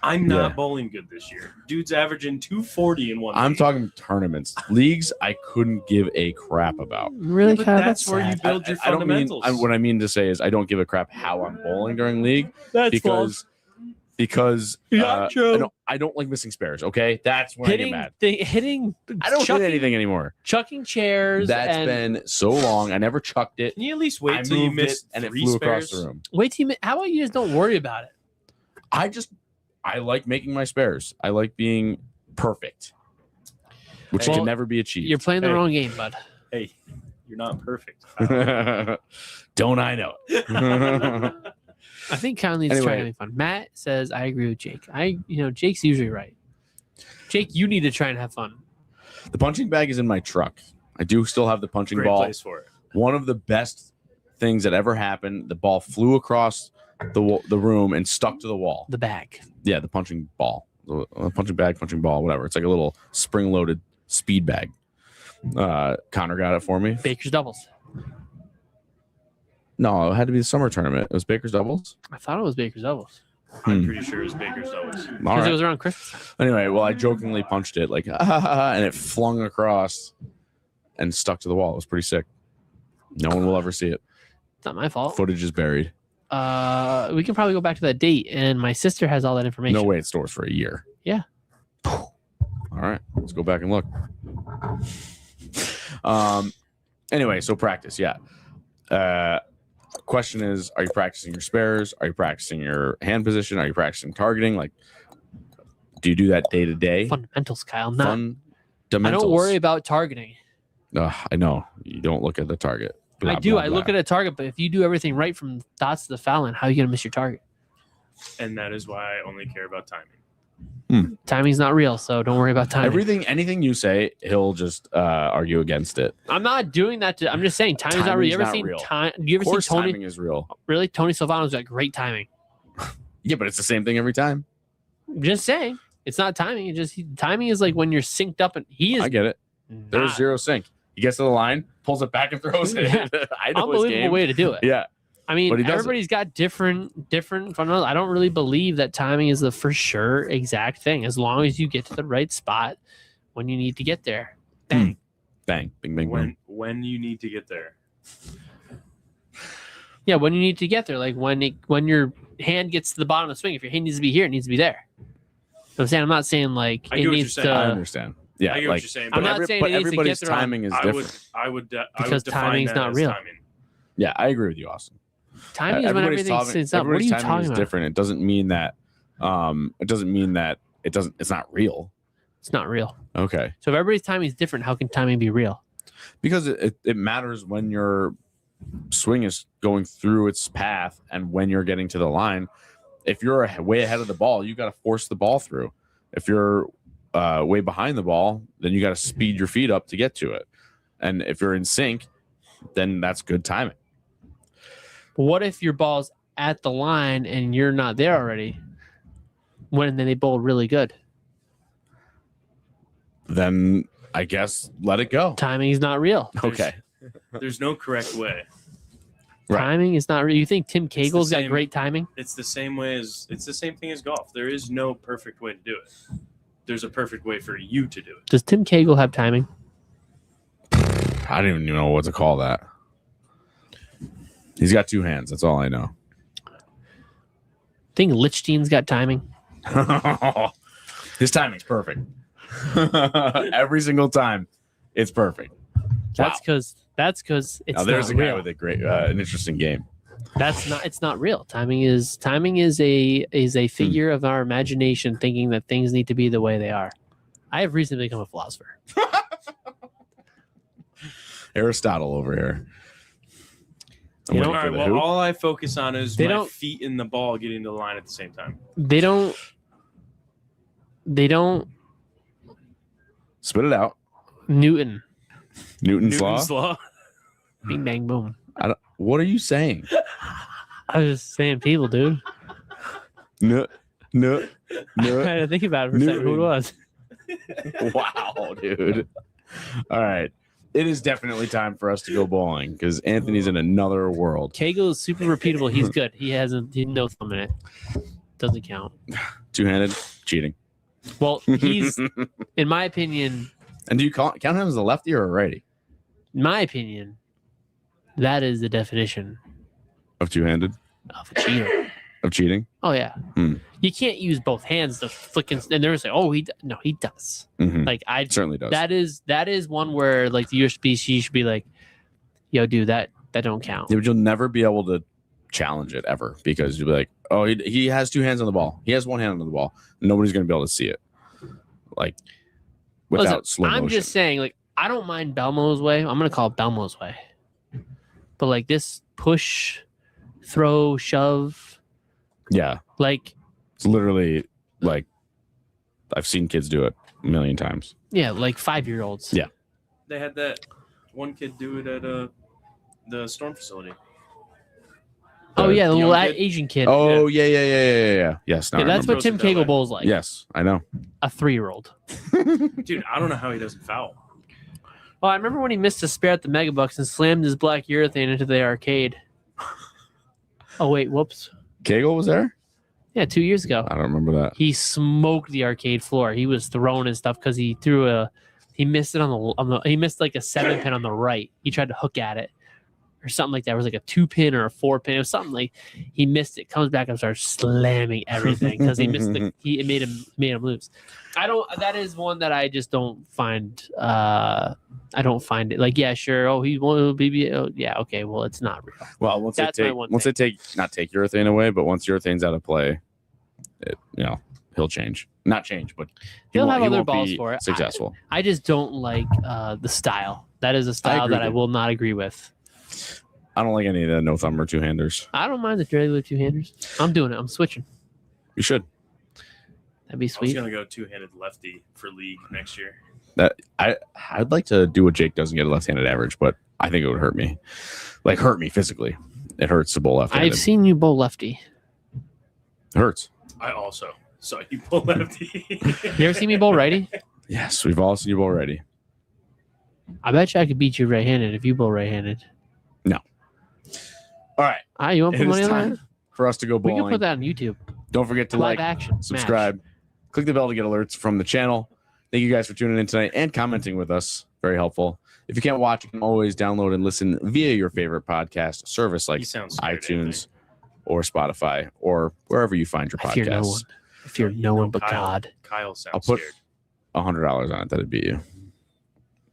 I'm not Yeah. bowling good this year. Dude's averaging 240 in one. I'm league. talking tournaments, leagues. I couldn't give a crap about. Really Yeah, but kind of that's where you build your I don't mean. fundamentals. What I mean to say is, I don't give a crap how I'm bowling during league That's because Gotcha. I don't like missing spares. Okay, that's when I get mad. Hitting. I don't hit anything anymore. Chucking chairs. That's and been so long. I never chucked it. Can you at least I wait till you moved it, miss and it 3 flew spares? across the room. wait till you. How about you just don't worry about it? I like making my spares. I like being perfect, which Well, can never be achieved. You're playing the Hey. wrong game, bud. Hey, you're not perfect. Don't I know? I think Kyle needs to try Anyway. having fun. Matt says I agree with Jake. Jake's usually right. Jake, you need to try and have fun. The punching bag is in my truck. I do still have the punching Great ball. place for it. One of the best things that ever happened. The ball flew across the room and stuck to the wall. The bag. Yeah, the punching ball, the punching bag, punching ball, whatever. It's like a little spring-loaded speed bag. Connor got it for me. Baker's doubles. No, it had to be the summer tournament. It was Baker's doubles. I thought it was Baker's doubles I'm pretty sure it was Baker's doubles. All because right. it was around Christmas time. Anyway, well, I jokingly punched it like, and it flung across and stuck to the wall. It was pretty sick. No one will ever see it. It's not my fault. Footage is buried. We can probably go back to that date, and my sister has all that information. No way it stores for a year. Yeah. All right, let's go back and look. Anyway, so practice, yeah. Question is, are you practicing your spares? Are you practicing your hand position? Are you practicing targeting? Like, do you do that day to day? Fundamentals, Kyle. Not. Fundamentals. I don't worry about targeting. I know you don't look at the target. Blah, I do. blah, I look blah. at a target, but if you do everything right from dots to the foul line, how are you going to miss your target? And that is why I only care about timing. Timing's not real, so don't worry about timing. Anything you say, he'll just argue against it. I'm not doing that. I'm just saying timing's not real. You ever Timing's not seen real. time? You Of ever course, seen Tony? timing is real. Really, Tony Silvano's got great timing. Yeah, but it's the same thing every time. Just saying, it's not timing. It's just timing is like when you're synced up, and he is. I get it. There's not. zero sync. He gets to the line, pulls it back, and throws it. Yeah. I know his Unbelievable game. way to do it. Yeah. I mean, But he does it. everybody's got different fundamentals. I don't really believe that timing is the for sure exact thing. As long as you get to the right spot when you need to get there, bang. Bang. Bing, bing, bing. When you need to get there. Yeah, when you need to get there, like when your hand gets to the bottom of the swing. If your hand needs to be here, it needs to be there. You know what I'm saying, I'm not saying like I it get what you're needs saying. to. I understand. Yeah, I get like, what you're saying. I'm But not saying but it needs to get everybody's there on- timing is I different. would Because define timing's that not as real. timing. Yeah, I agree with you, Austin. Timing is when everything syncs up. What are you timing talking is about? different. It doesn't mean that. It doesn't mean that it doesn't. It's not real. It's not real. Okay, So if everybody's timing is different, how can timing be real? because it matters when your swing is going through its path and when you're getting to the line. If you're way ahead of the ball, you got to force the ball through. If you're way behind the ball, then you got to speed your feet up to get to it. And if you're in sync, then that's good timing. What if your ball's at the line and you're not there already? When then they bowl really good. Then I guess let it go. Timing is not real. Okay. There's no correct way. Right. Timing is not real. You think Tim the Cagle's got same- great timing? It's the same thing as golf. There is no perfect way to do it. There's a perfect way for you to do it. Does Tim Cagle have timing? I don't even know what to call that. He's got two hands. That's all I know. Think Lichtenstein's got timing? His timing's perfect. Every single time, it's perfect. That's because it's Now there's not a guy real. with a great, an interesting game. It's not real. Timing is a figure of our imagination, thinking that things need to be the way they are. I have recently become a philosopher. Aristotle over here. I'm You waiting know- for All right. the Well, who. all I focus on is They my don't- feet in the ball getting to the line at the same time. They don't Spit it out. Newton's Newton's law. Newton's law. bing bang boom. What are you saying? I was just saying people, dude. No. I had to think about it for a second who it was. Wow, dude. All right. It is definitely time for us to go bowling because Anthony's in another world. Cagle is super repeatable. He's good. He no thumb in it. Doesn't count. Two-handed, cheating. Well, he's in my opinion, And do you count him as a lefty or a righty? that is the definition Of two-handed? of a cheater. Of cheating? Oh yeah. Hmm. You can't use both hands to flick and they're saying, "Oh, he does." Mm-hmm. Like I Certainly does. that is one where like the USBC should be like, "Yo, dude, that don't count." Yeah, but you'll never be able to challenge it ever because you'll be like, oh, he has two hands on the ball. He has one hand on the ball. Nobody's going to be able to see it. Like, without Listen, slow motion. I'm just saying, like, I don't mind Belmo's way. I'm gonna call it Belmo's way. But like this push, throw, shove, Yeah. like It's literally like, I've seen kids do it a million times. yeah, like 5-year-olds. Yeah. They had that one kid do it at the storm facility. Oh The yeah, the young little kid? Asian kid. Oh, yeah. Yes. Now yeah, I that's remember. what Tim Throws it that Cagle way. bowls like. Yes, I know. A 3-year-old. Dude, I don't know how he doesn't foul. Well, I remember when he missed a spare at the Megabucks and slammed his black urethane into the arcade. Oh wait, whoops. Cagle was there? Yeah, 2 years ago. I don't remember that. He smoked the arcade floor. He was throwing his stuff because he missed it on the he missed like a 7-pin on the right. He tried to hook at it or something like that. It was like a 2-pin or a 4-pin. It was something like he missed it, comes back and starts slamming everything because he missed it made him lose. That is one that I just don't find I don't find it like, yeah, sure. Oh, he won't be. Oh, yeah, okay. Well, it's not real. Well, once That's my one they take not take urethane away, but once urethane's out of play, he'll change. Not change, but He'll have other won't balls be for it. Successful. I just don't like the style. That is a style agree that I with you. will not agree with. I don't like any of the no thumb or two-handers. I don't mind the regular two-handers. I'm doing it. I'm switching. You should. That'd be I was sweet. gonna go two-handed lefty for league next year. That I'd like to do what Jake doesn't get a left-handed average, but I think it would hurt me. Like hurt me physically. It hurts to bowl left-handed. I've seen you bowl lefty. It hurts. I also saw you pull lefty. You ever seen me bowl righty? Yes, we've all seen you already. I bet you I could beat you right-handed if you bowl right-handed. All right, You want to it put money is on time that? for us to go We can bowling. put that on YouTube. Don't forget to Live like, action. subscribe, click the bell to get alerts from the channel. Thank you guys for tuning in tonight and commenting with us. Very helpful. If you can't watch, you can always download and listen via your favorite podcast service like He sounds scared, iTunes or Spotify or wherever you find your I fear no one. podcasts. I fear no one but Kyle. God. Kyle sounds I'll put scared. $100 on it. That'd be you.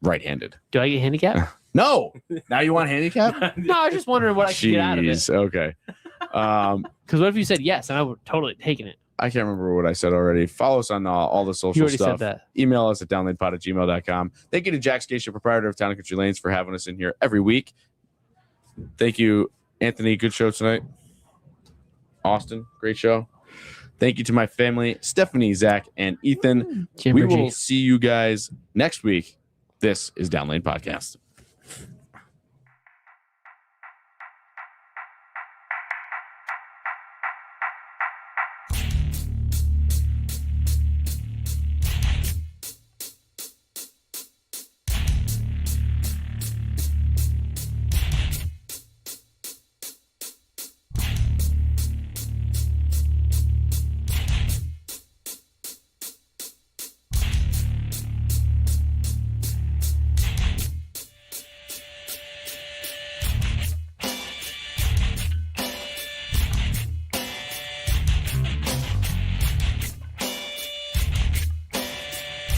Right-handed. Do I get handicap? No. Now you want handicap? No, I was just wondering what I could get out of it. Jeez, okay. Because what if you said yes and I would totally taken it? I can't remember what I said already. Follow us on all the social You already stuff. said that. Email us at downloadpod@gmail.com. Thank you to Jack Scaccia, proprietor of Town and Country Lanes, for having us in here every week. Thank you, Anthony. Good show tonight. Austin, great show. Thank you to my family, Stephanie, Zach, and Ethan. Jim We Ritchie. will see you guys next week. This is Downlane Podcast.